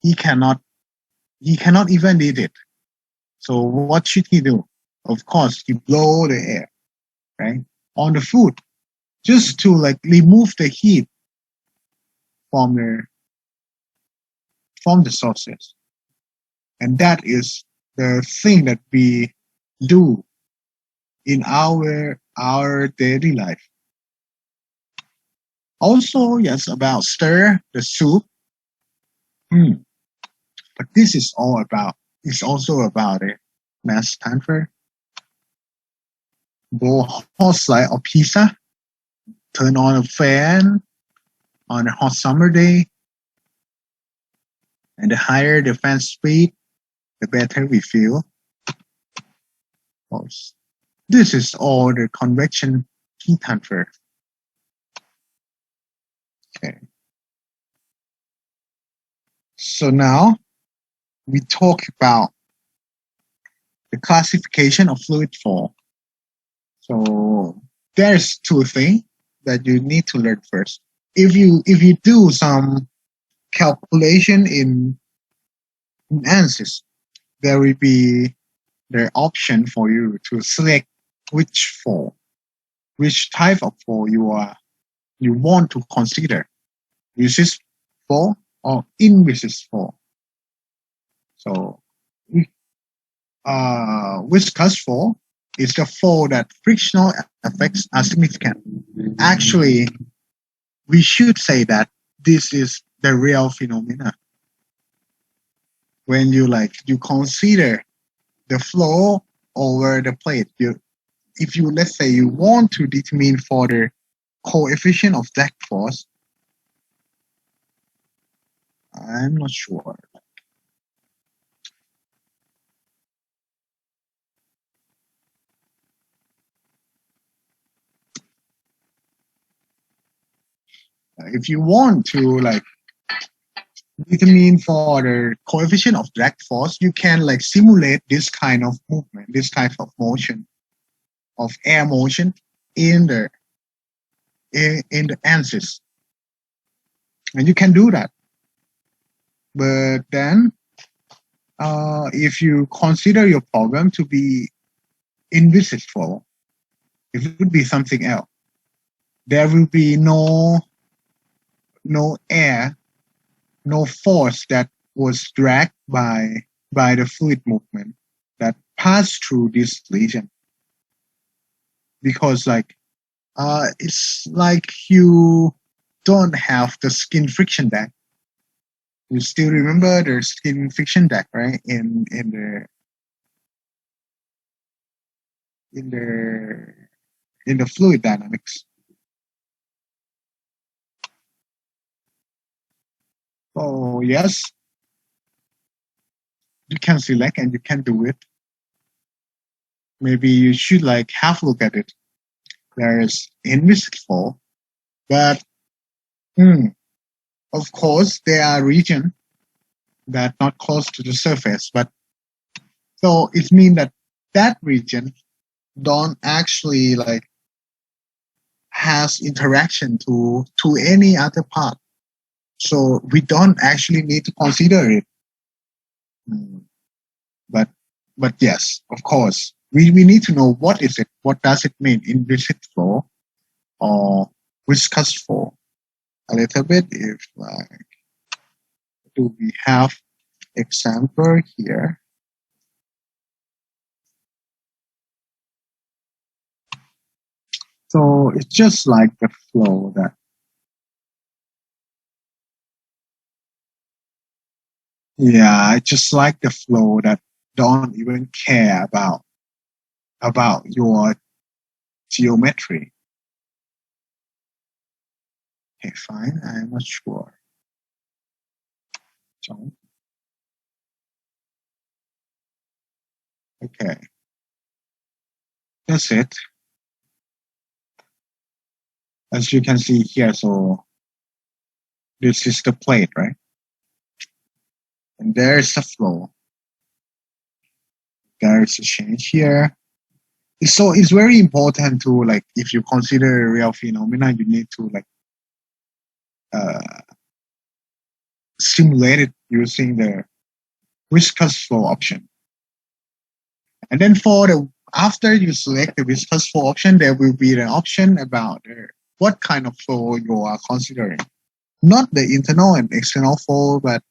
he cannot even eat it. So what should he do? Of course, he blow the air, right, on the food, just to remove the heat from the sausage. And that is the thing that we do in our daily life. Also, yes, about stir the soup. But this is it's also about a mass transfer. Boil hot slice of pizza. Turn on a fan on a hot summer day. And the higher the fan speed, the better we feel. Of course, this is all the convection heat transfer. Okay. So now we talk about the classification of fluid flow. So there's two things that you need to learn first. If you do some calculation in ANSYS, there will be the option for you to select which flow, which type of flow you want to consider, viscous flow or inviscous flow. So viscous flow is the flow that frictional effects are significant. Actually, we should say that this is the real phenomena. When you consider the flow over the plate, if you let's say you want to determine for the coefficient of drag force, I'm not sure. If you want to determine for the coefficient of drag force, you can simulate this kind of movement, this type of motion, of air motion in the ANSYS, and you can do that. But then, if you consider your problem to be inviscous flow, it would be something else. There will be no air, no force that was dragged by the fluid movement that passed through this lesion, because it's like you don't have the skin friction deck. You still remember the skin friction deck, right? In the fluid dynamics. Oh yes, you can select and you can do it. Maybe you should have a look at it. There is inviscous flow, but of course there are regions that not close to the surface, but so it means that region don't actually has interaction to any other part. So we don't actually need to consider it. But yes, of course, we need to know what is it, what does it mean, inviscous flow or viscous flow. A little bit, if do we have example here? So it's just like the flow that it's just like the flow that don't even care about your geometry. Okay, fine. I'm not sure. So, okay. That's it. As you can see here, so this is the plate, right? And there's a flow. There's a change here. So it's very important to if you consider real phenomena, you need to simulate it using the viscous flow option. And then after you select the viscous flow option, there will be an option about what kind of flow you are considering. Not the internal and external flow, but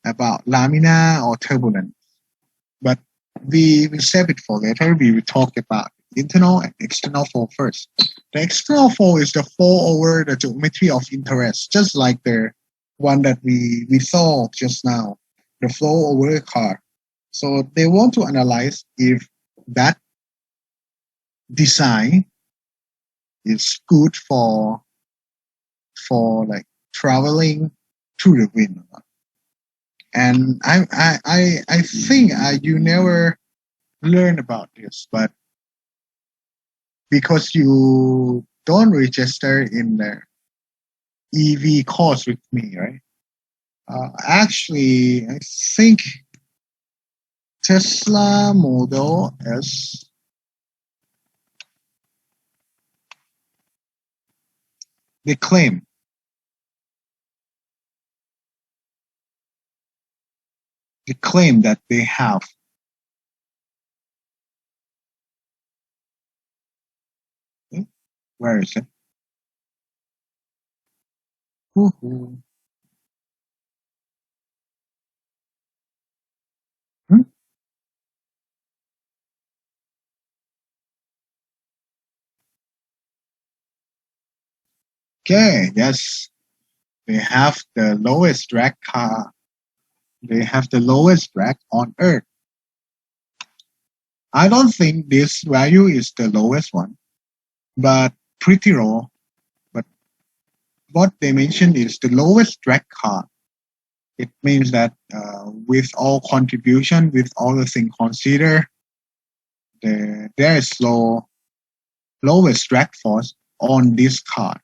about laminar or turbulent. But we will save it for later. We will talk about internal and external flow first. The external flow is the flow over the geometry of interest, just like the one that we saw just now, the flow over the car. So they want to analyze if that design is good for traveling through the wind. And I think you never learn about this, but because you don't register in EV course with me, right? Actually, I think Tesla Model S, they claim that they have where is it? Woohoo. Hmm? Okay, yes, they have the lowest drag car. They have the lowest drag on Earth. I don't think this value is the lowest one, but pretty low. But what they mentioned is the lowest drag car. It means that with all contribution, with all the things considered, there is lowest drag force on this car.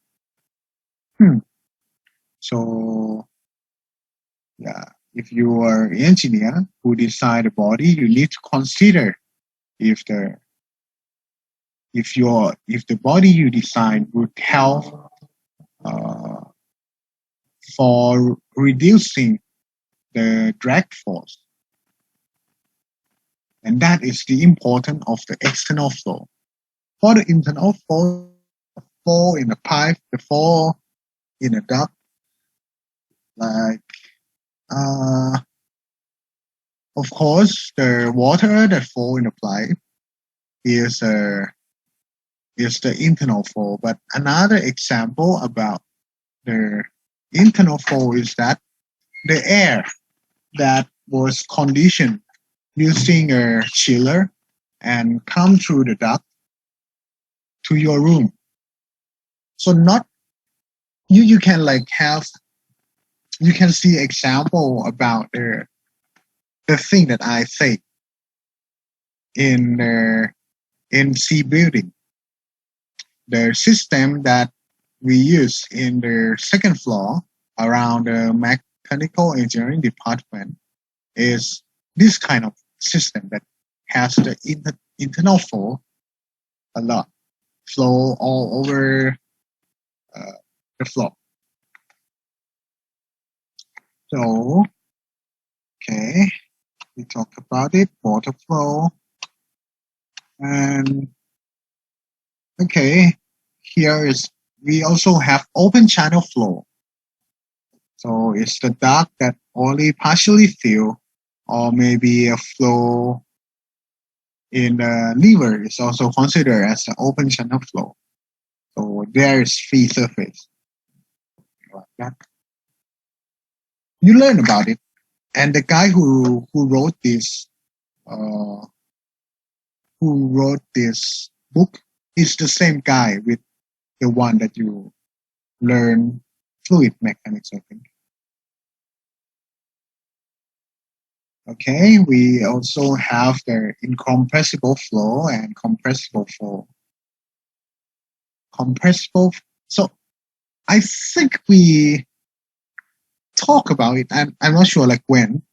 So yeah, if you are an engineer who design the body, you need to consider if the body you design would help for reducing the drag force. And that is the importance of the external flow. For the internal flow in the pipe, the flow in a duct, like of course the water that flow in the pipe is the internal flow. But another example about the internal flow is that the air that was conditioned using a chiller and come through the duct to your room. So not you can like have you can see example about the thing that I say in C building. The system that we use in the second floor around the mechanical engineering department is this kind of system that has the internal flow a lot, flow all over the floor. So, okay, we talked about it, water flow. And okay, here is, we also have open channel flow. So it's the duct that only partially fill, or maybe a flow in the liver is also considered as an open channel flow. So there is free surface. Like that. You learn about it. And the guy who wrote this book is the same guy with the one that you learn fluid mechanics, I think. Okay, we also have the incompressible flow and compressible flow. So I think we talk about it. I'm not sure like when.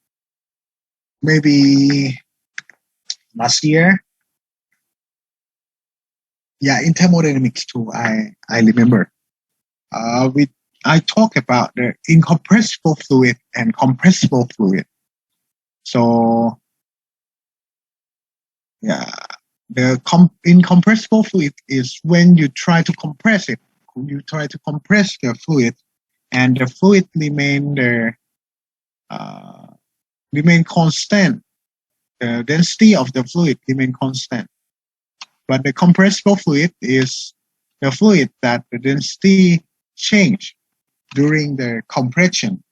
Maybe last year. Yeah, in thermodynamics too. I remember. I talk about the incompressible fluid and compressible fluid. So yeah, the incompressible fluid is when you try to compress it. You try to compress the fluid, and the fluid remain constant. The density of the fluid remain constant. But the compressible fluid is the fluid that the density change during the compression,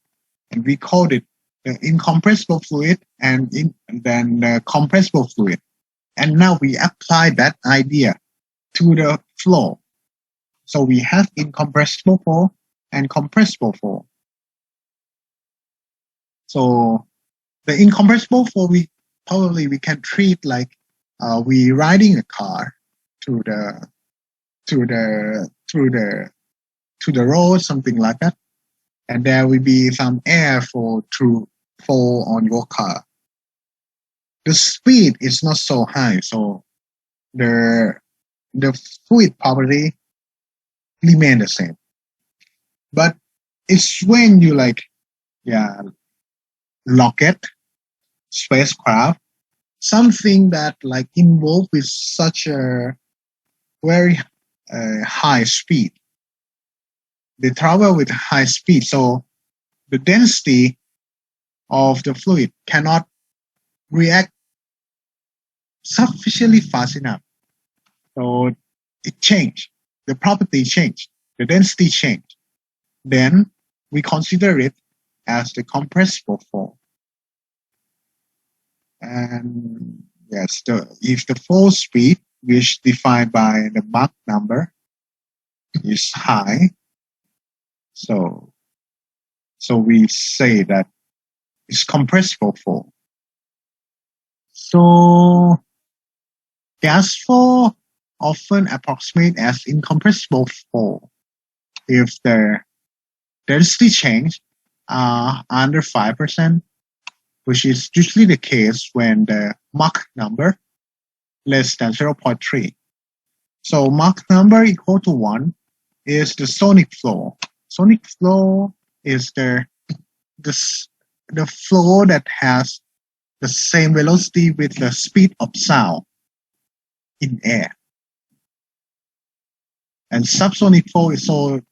and we called it the incompressible fluid and then the compressible fluid. And now we apply that idea to the flow. So we have incompressible flow and compressible flow. So the incompressible flow, we can treat like we riding a car through the to the road, something like that. And there will be some air flow on your car. The speed is not so high, so the fluid property remain the same. But it's when you rocket, spacecraft, something that involved with such a very high speed. They travel with high speed, so the density of the fluid cannot react sufficiently fast enough. So it changed. The property changed. The density changed. Then we consider it as the compressible flow. And yes, if the flow speed, which defined by the Mach number, is high, so we say that it's compressible flow. So gas flow often approximate as incompressible flow if the density change under 5%, which is usually the case when the Mach number less than 0.3. So Mach number equal to 1 is the sonic flow. Sonic flow is the flow that has the same velocity with the speed of sound in air. And subsonic flow is the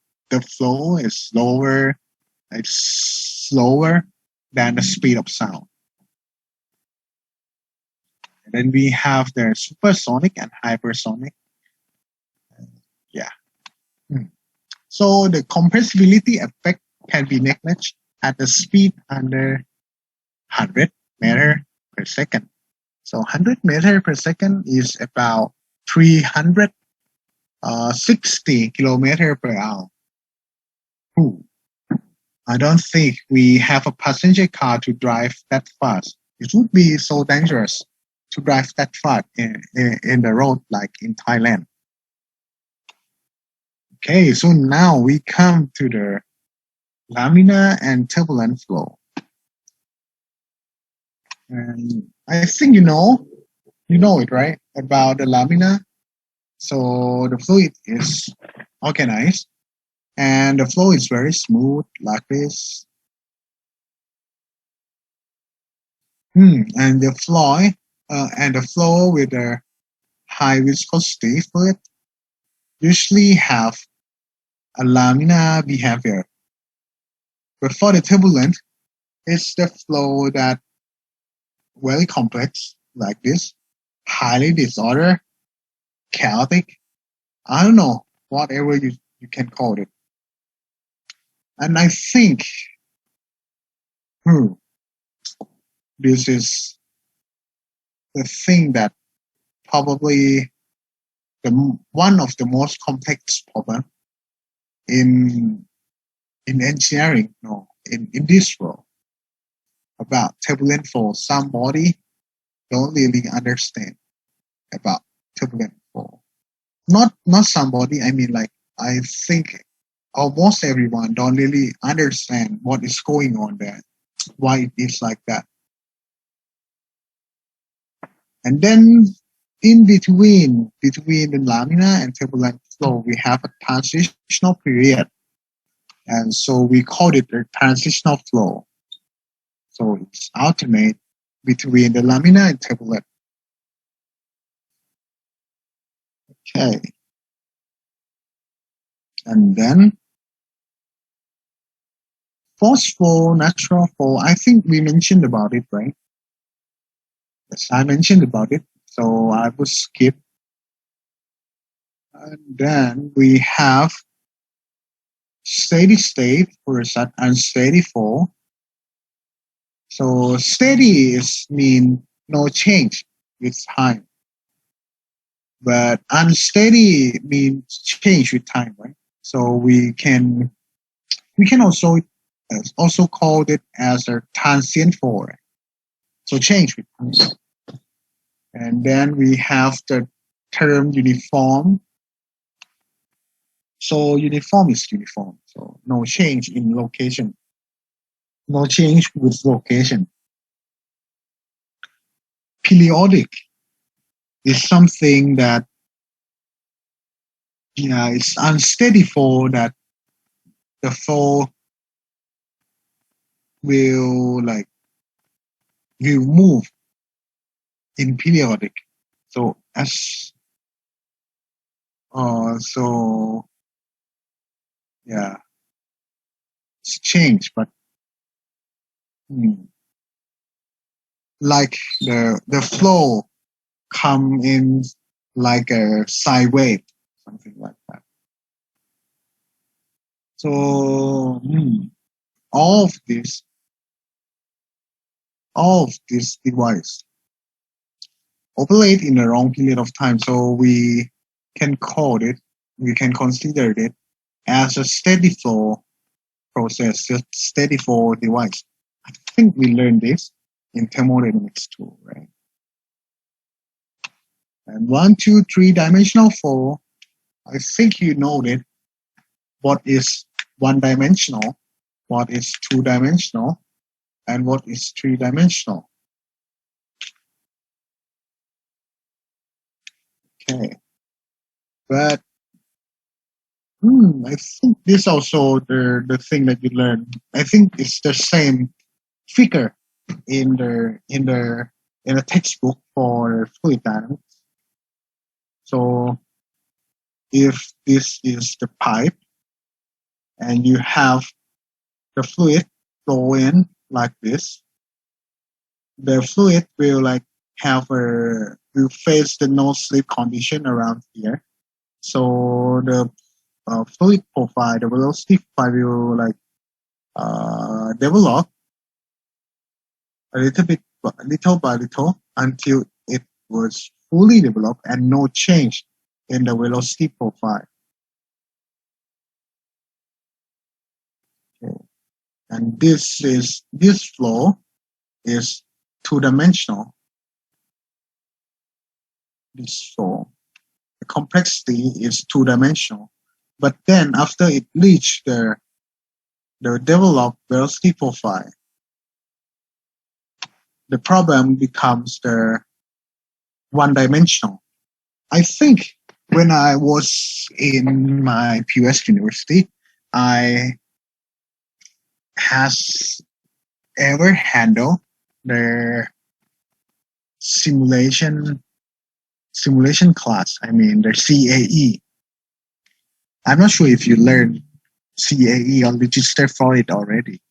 flow is slower than the speed of sound. And then we have the supersonic and hypersonic. So the compressibility effect can be neglected at the speed under 100 meter per second. So 100 meter per second is about 360 kilometer per hour. I don't think we have a passenger car to drive that fast. It would be so dangerous to drive that fast in the road like in Thailand. Okay, so now we come to the laminar and turbulent flow. And I think you know it, right? About the laminar. So the fluid is organized and the flow is very smooth like this. And the flow with a high viscosity fluid usually have a laminar behavior. But for the turbulent, it's the flow that very complex like this, highly disordered, chaotic. I don't know, whatever you can call it. And I think this is the thing that probably one of the most complex problem in engineering, in this world about turbulent flow. Somebody don't really understand about turbulent flow. Not somebody. I mean, I think almost everyone don't really understand what is going on there, why it is like that. And then in between the laminar and turbulent flow, we have a transitional period. And so we call it a transitional flow. So it's alternate between the laminar and turbulent. Okay. And then force flow, natural flow, I think we mentioned about it, right? Yes, I mentioned about it. So I will skip. And then we have steady state versus unsteady flow. So steady mean no change with time. But unsteady means change with time, right? So we can also call it as a transient flow. Right? So change with time. And then we have the term uniform So uniform is uniform. So no change in location. No change with location. Periodic is something that it's unsteady flow, that the flow will move in periodic. So it's changed, but like the flow come in like a sine wave, something like that. So all of this device operate in a long period of time. So we can consider it as a steady flow process, a steady flow device. I think we learned this in thermodynamics too, right? And 1, 2, 3-dimensional flow, I think you know it. What is one-dimensional, what is two-dimensional, and what is three-dimensional. Okay. But I think this also the thing that you learn. I think it's the same figure in the textbook for fluid dynamics. So if this is the pipe and you have the fluid flow in like this, the fluid will will face the no slip condition around here. So the fluid profile, the velocity profile will develop a little by little until it was fully developed and no change in the velocity profile. Okay. And this flow is two-dimensional. This flow, the complexity is two-dimensional. But then after it reached the developed velocity profile, the problem becomes the one-dimensional. I think when I was in my PUS university, I has ever handled the simulation class. I mean the CAE. I'm not sure if you learned CAE or registered for it already.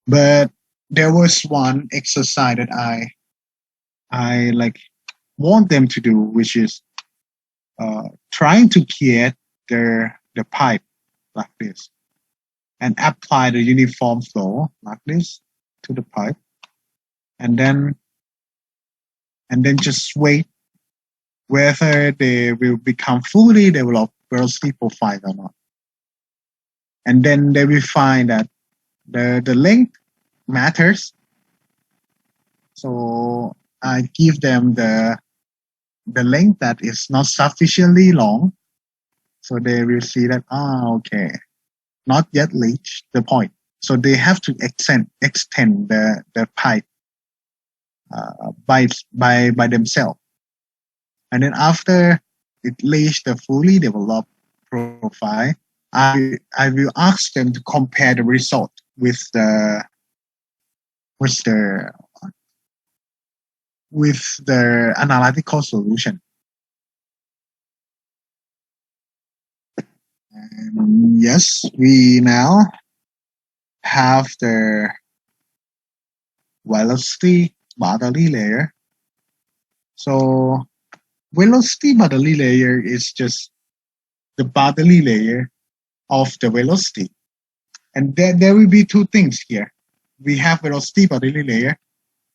But there was one exercise that I want them to do, which is trying to create the pipe like this and apply the uniform flow like this to the pipe, and then just wait whether they will become fully developed velocity profile or not. And then they will find that the length matters. So I give them the length that is not sufficiently long. So they will see that, okay, not yet reached the point. So they have to extend the pipe by themselves. And then after it reached the fully developed profile, I will ask them to compare the result with the analytical solution. And yes, we now have the velocity boundary layer. So velocity boundary layer is just the boundary layer of the velocity. And there will be two things here. We have velocity boundary layer,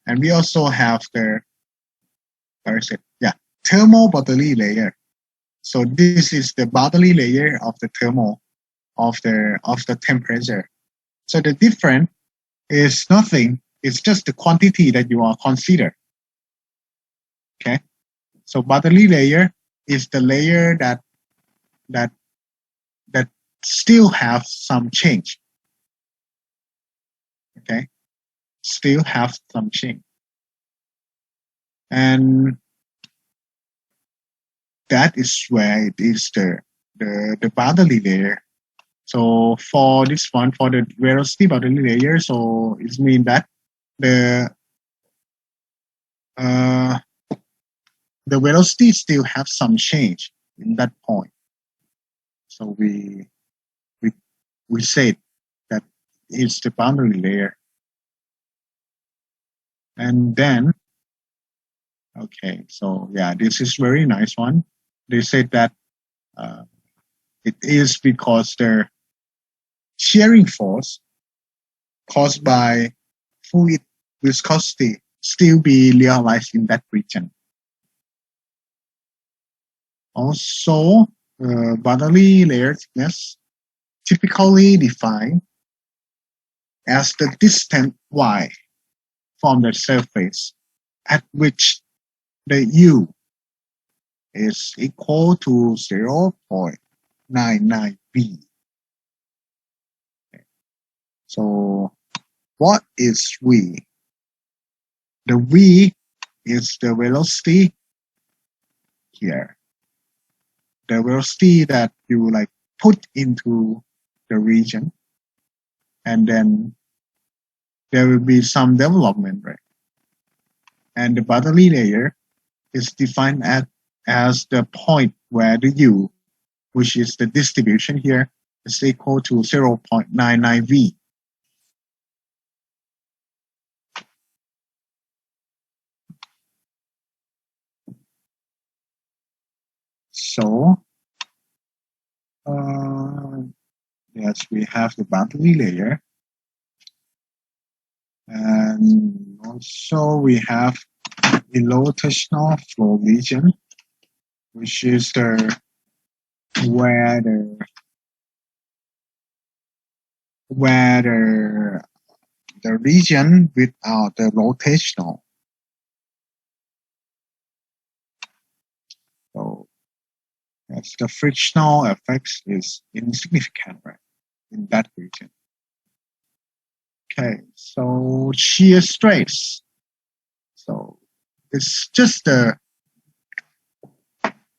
and we also have thermal boundary layer. So this is the boundary layer of the thermal of the temperature. So the difference is nothing. It's just the quantity that you are consider. Okay. So boundary layer is the layer that that that still have some change. Okay, still have some change, and that is where it is the boundary layer. So for this one, for the velocity boundary layer, so it means that the velocity still have some change in that point. So we say that it's the boundary layer. And then, okay, so yeah, this is very nice one. They said that it is because the shearing force caused by fluid viscosity still be realized in that region. Also, boundary layer thickness typically defined as the distance y from the surface at which the u is equal to 0.99 v. So what is v? The v is the velocity here. The velocity that you like put into the region, and then there will be some development, right? And the boundary layer is defined as the point where the u, which is the distribution here, is equal to 0.99 v. So, yes, we have the boundary layer. And also we have illotational flow region, which is where the region without the rotational. So yes, the frictional effects is insignificant, right, in that region. Okay, so shear stress. So it's just the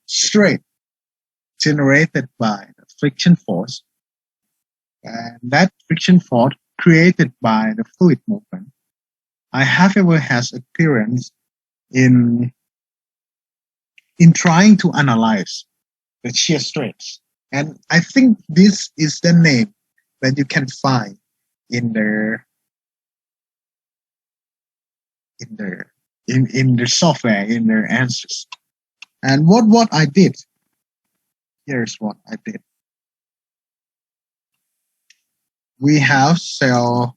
stress generated by the friction force, and that friction force created by the fluid movement. I however has experience in trying to analyze the shear stress, and I think this is the name that you can find in the software, in their answers. And what I did, here's what I did. We have cell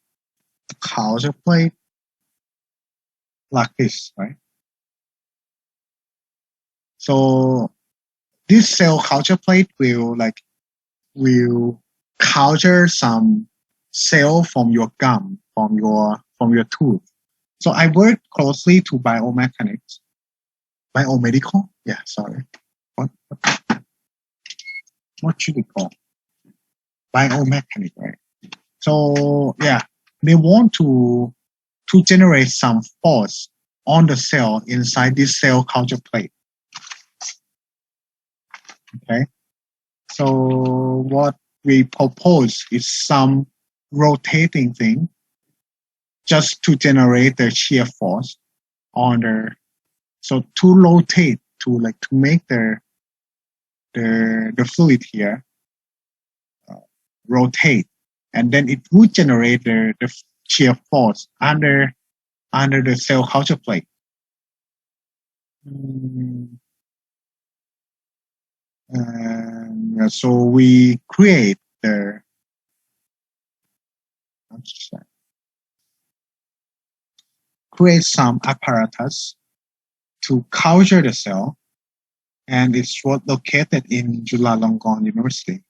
culture plate like this, right? So this cell culture plate will culture some cell from your gum, from your tooth. So I work closely to biomechanics, biomedical. Yeah, sorry. What should we call? Biomechanic, right? So yeah, they want to generate some force on the cell inside this cell culture plate. Okay. So what we propose is some rotating thing just to generate the shear force on the, so to rotate, to make the fluid here rotate, and then it would generate the shear force under the cell culture plate. And so we create some apparatus to culture the cell, and it's located in Chulalongkorn University.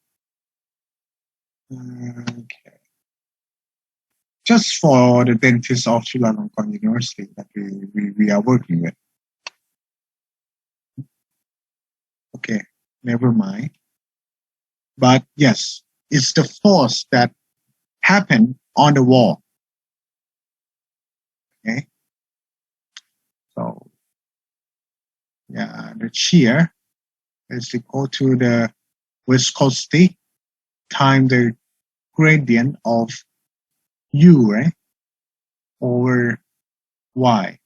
Okay. Just for the dentists of Chulalongkorn University that we are working with. Okay, never mind. But yes, it's the force that happened on the wall. Okay. So yeah, the shear is equal to the viscosity times the gradient of U, right? Over Y.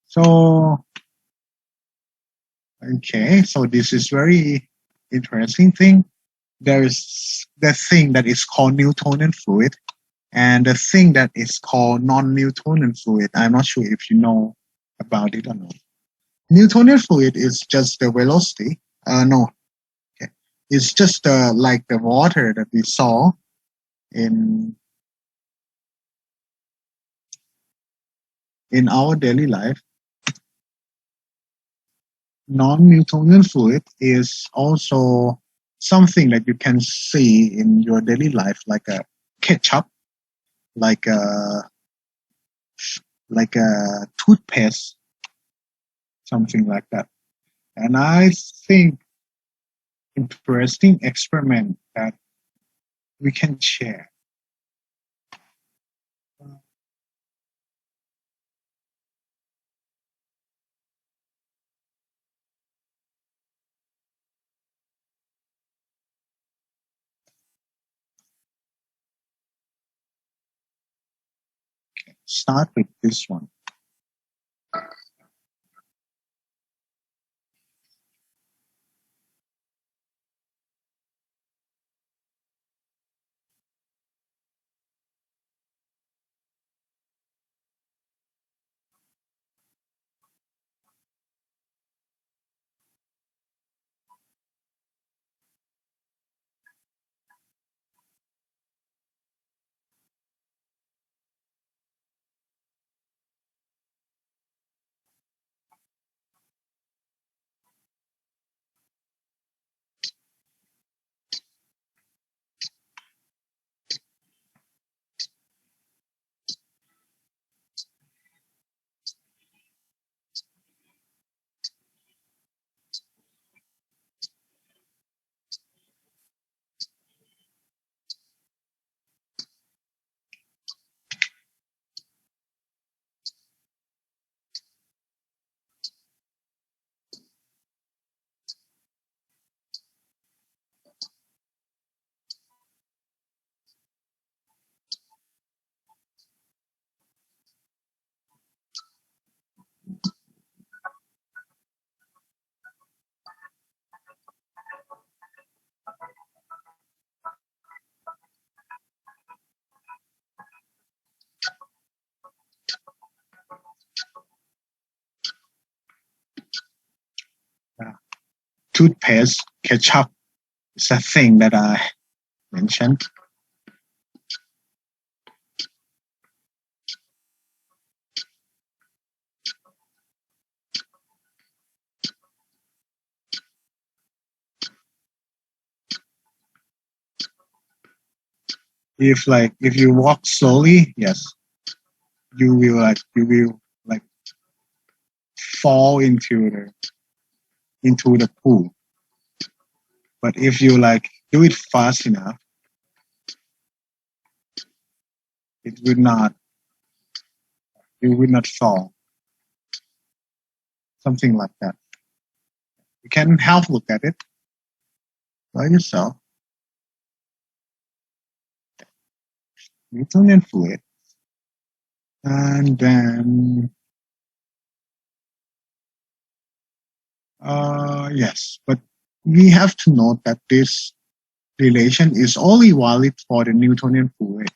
So, okay, so this is very interesting thing. There is the thing that is called Newtonian fluid and the thing that is called non-Newtonian fluid. I'm not sure if you know about it or not. Newtonian fluid is just the velocity. No, okay. It's just like the water that we saw in our daily life. Non-Newtonian fluid is also something that you can see in your daily life, like a ketchup, like a toothpaste, something like that. And I think interesting experiment that we can share. Start with this one. Toothpaste, ketchup is a thing that I mentioned. If you walk slowly, yes, you will like fall into the pool. But if you do it fast enough, it will not you will not fall. Something like that. You can have a look at it by yourself. Newtonian fluid. And then yes, but we have to note that this relation is only valid for the Newtonian fluid.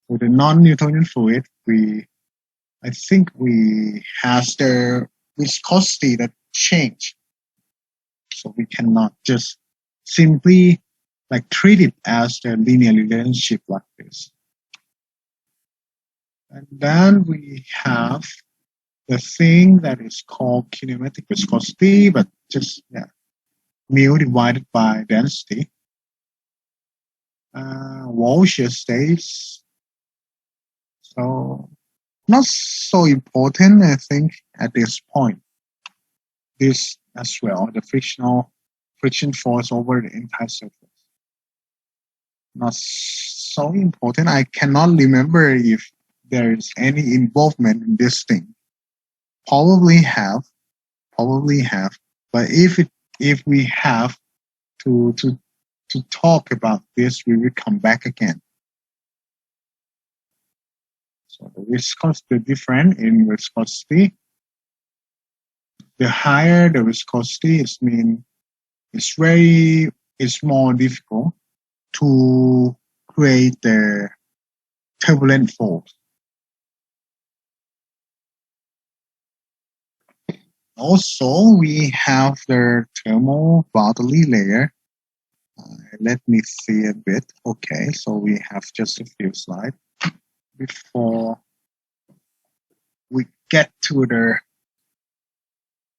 For the non-Newtonian fluid, I think we has the viscosity that change. So we cannot just simply treat it as the linear relationship like this. And then we have the thing that is called kinematic viscosity, but just mu divided by density. Wall shear states. So not so important, I think, at this point. This as well, the friction force over the entire surface. Not so important. I cannot remember if there is any involvement in this thing. Probably have. But if we have to talk about this, we will come back again. So the viscosity, the difference in viscosity, the higher the viscosity is it's more difficult to create the turbulent force. Also, we have the thermal bodily layer. Let me see a bit. Okay, so we have just a few slides before we get to the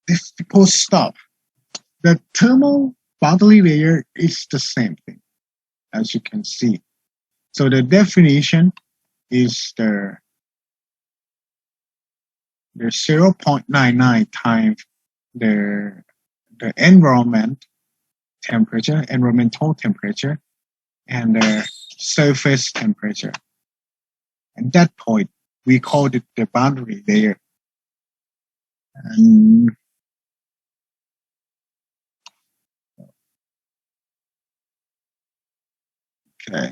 difficult stuff. The thermal bodily layer is the same thing, as you can see. So the definition is the 0.99 times the environmental temperature, and the surface temperature. At that point, we call it the boundary layer. And okay.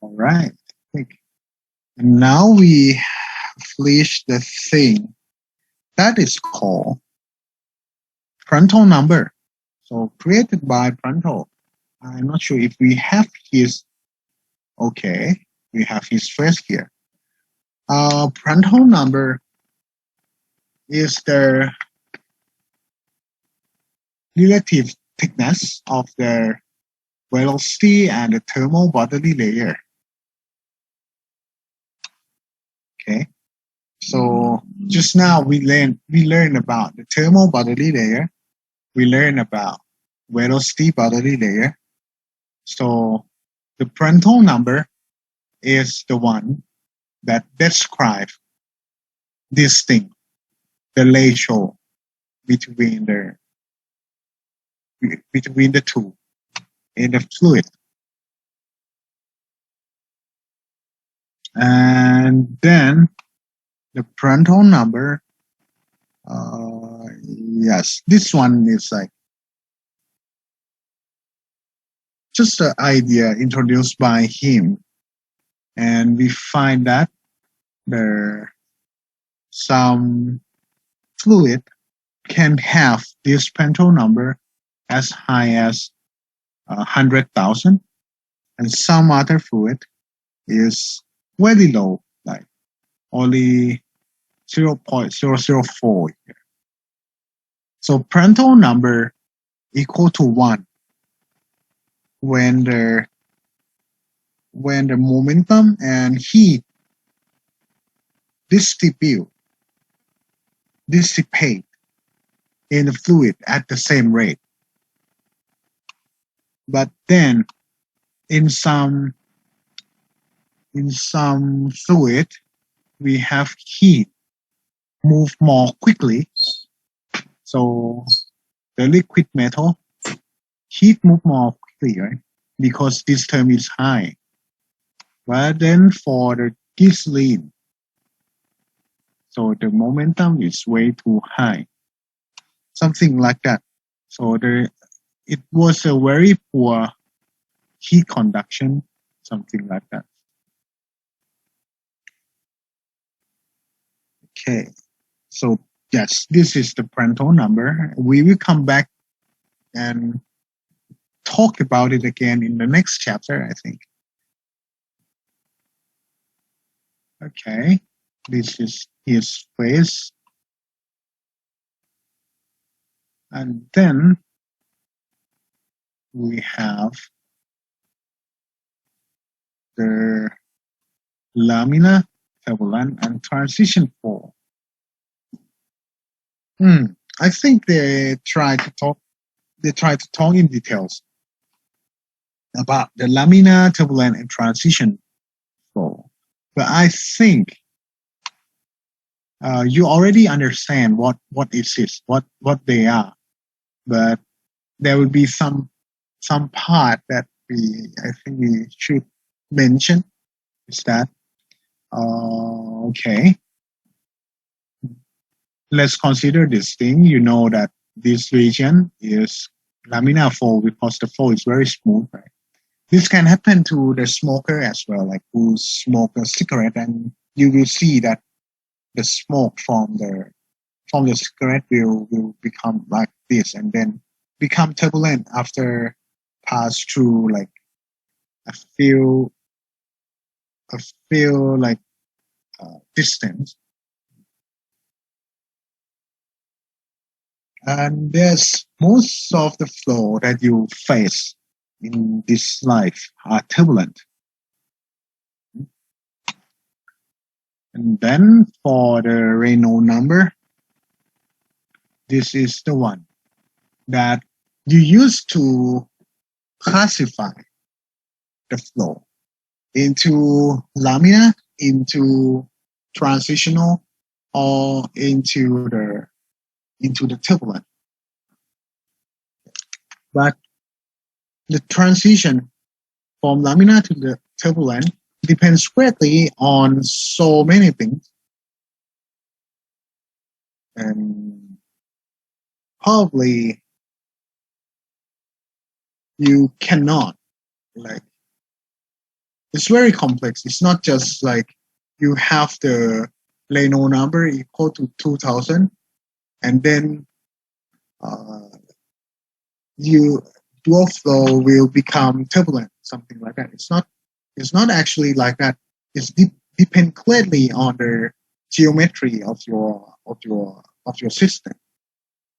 All right. And now we finish the thing that is called Prandtl number. So created by Prandtl. I'm not sure if we have his. Okay, we have his first here. Prandtl number is the relative thickness of the velocity and the thermal bodily layer. Okay, so just now we learned about the thermal bodily layer. We learned about velocity bodily layer. So the Prandtl number is the one that describes this thing, the ratio between the two in the fluid. And then the Prandtl number, yes, this one is like just an idea introduced by him. And we find that some fluid can have this Prandtl number as high as 100,000, and some other fluid is very low, like only 0.004 here. So Prandtl number equal to 1 when the momentum and heat dissipate in the fluid at the same rate. But then in some fluid, we have heat move more quickly. So the liquid metal heat move more quickly, right? Because this term is high. But then for the gasoline, so the momentum is way too high. Something like that. So it was a very poor heat conduction, something like that. Okay, so yes, this is the Prandtl number. We will come back and talk about it again in the next chapter, I think. Okay, this is his face. And then we have the lamina, turbulent, and transition flow. I think they try to talk in details about the lamina, turbulent, and transition flow. But I think you already understand what it is, what they are, but there will be some part that I think we should mention is that okay, let's consider this thing. You know that this region is laminar flow because the flow is very smooth, right? This can happen to the smoker as well, like who smoke a cigarette, and you will see that the smoke from the cigarette will become like this and then become turbulent after pass through like a few like distance. And there's most of the flow that you face in this life are turbulent. And then for the Reynolds number, this is the one that you use to classify the flow into laminar, into transitional, or into the turbulent. But the transition from laminar to the turbulent depends greatly on so many things. And probably you cannot, like, it's very complex. It's not just like you have the Reynolds number equal to 2000 and then your flow will become turbulent, something like that. It's not actually like that. It's depend clearly on the geometry of your system.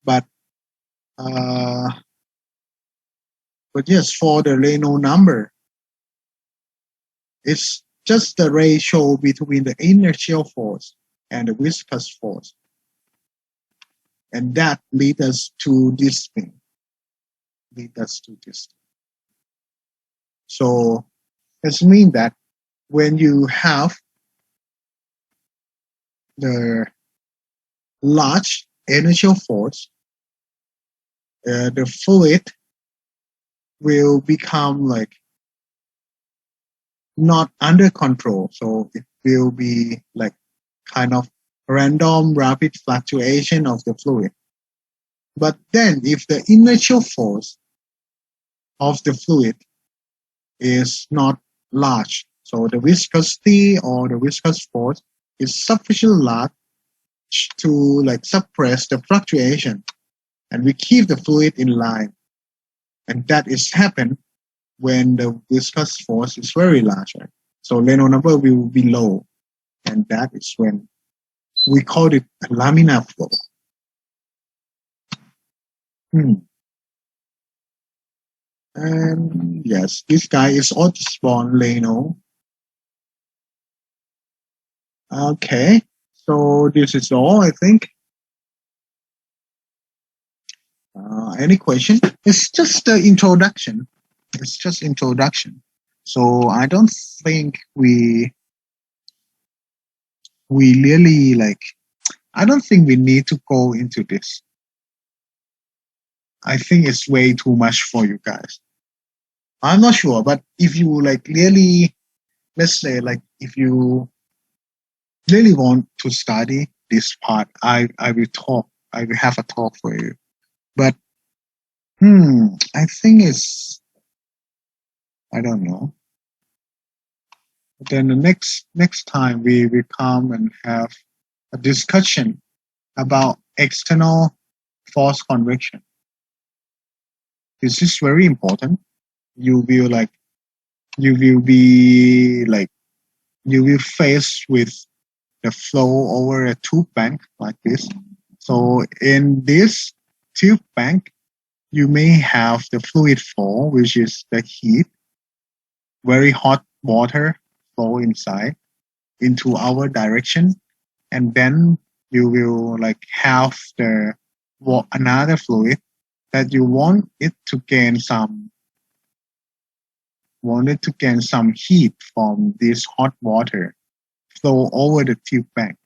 But yes, for the Reynolds number, it's just the ratio between the inertial force and the viscous force. And that leads us to this thing. So it means that when you have the large inertial force, the fluid will become like not under control. So it will be like kind of random rapid fluctuation of the fluid. But then if the inertial force of the fluid is not large, so the viscosity or the viscous force is sufficiently large to like suppress the fluctuation, and we keep the fluid in line. And that is happen when the viscous force is very large, right? So Reynolds number will be low, and that is when we call it a laminar flow. And yes, this guy is Osborne Reynolds. Okay, so this is all, I think. Any question? It's just the introduction. It's just introduction. So I don't think we really like. I don't think we need to go into this. I think it's way too much for you guys. I'm not sure, but if you like really, let's say like if you really want to study this part, I will have a talk for you. But I think I don't know. Then the next time we will come and have a discussion about external force convection. This is very important. You will face with the flow over a tube bank like this. So in this tube bank, you may have the fluid flow, which is the heat, very hot water flow inside into our direction, and then you will like have another fluid that you want it to gain some heat from this hot water flow over the tube bank.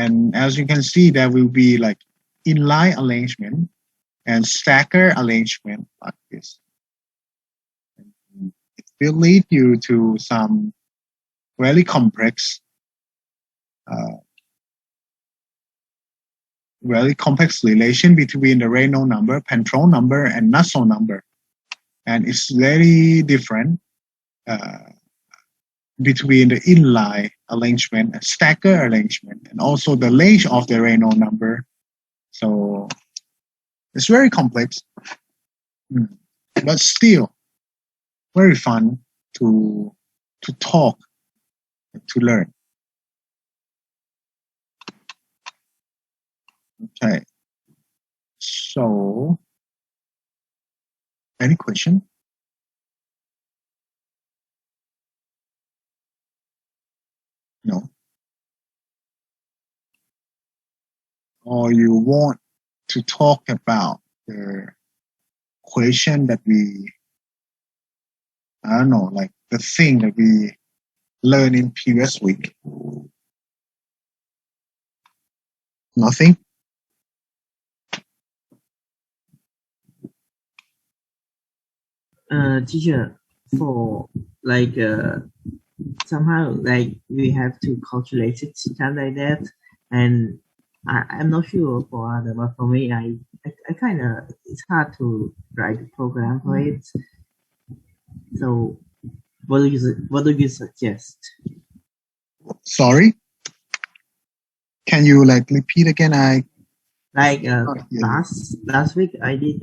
And as you can see, there will be like inline arrangement and stacker arrangement like this. It will lead you to some very complex, relation between the Reynolds number, Penrose number, and Nusselt number, and it's very different between the inline arrangement and stacker arrangement, and also the range of the Reynolds number. So it's very complex, but still very fun to talk, to learn. Okay. So, any question? No. Or you want to talk about the question that I don't know, like the thing that we learned in previous week? Nothing? Teacher, for like somehow like we have to calculate it something like that, and I'm not sure for other, but for me, I kind of, it's hard to write a program for it. So what do you suggest? Sorry? Can you like repeat again? Like last week I did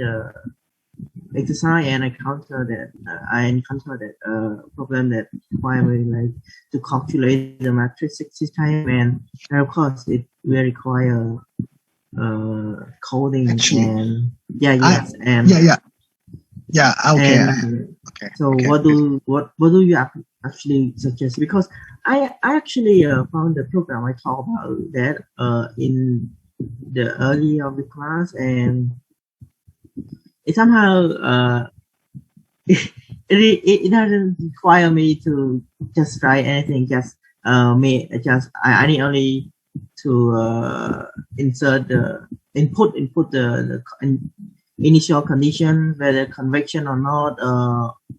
exercise and I encountered that problem that require me like to calculate the matrix 60 times, and of course it will require coding. Actually, and okay. Okay. So okay. What do you actually suggest? Because I actually found the program I talked about that in the early of the class, and it somehow it doesn't require me to just write anything. I need only to insert the input the initial condition, whether convection or not,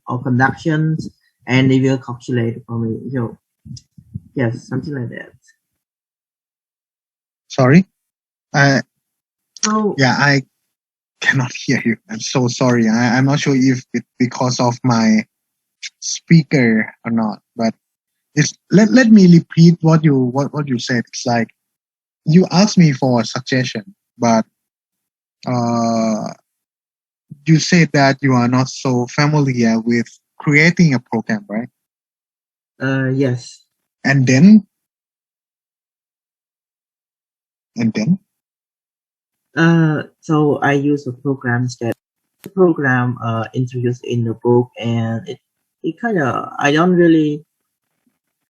or conductions, and they will calculate for me. So yes, something like that. Sorry. I cannot hear you. I'm so sorry. I'm not sure if it's because of my speaker or not, but let me repeat what you said. It's like you asked me for a suggestion, but you said that you are not so familiar with creating a program, right? Yes. And then? So I use a program introduced in the book, and it kind of, I don't really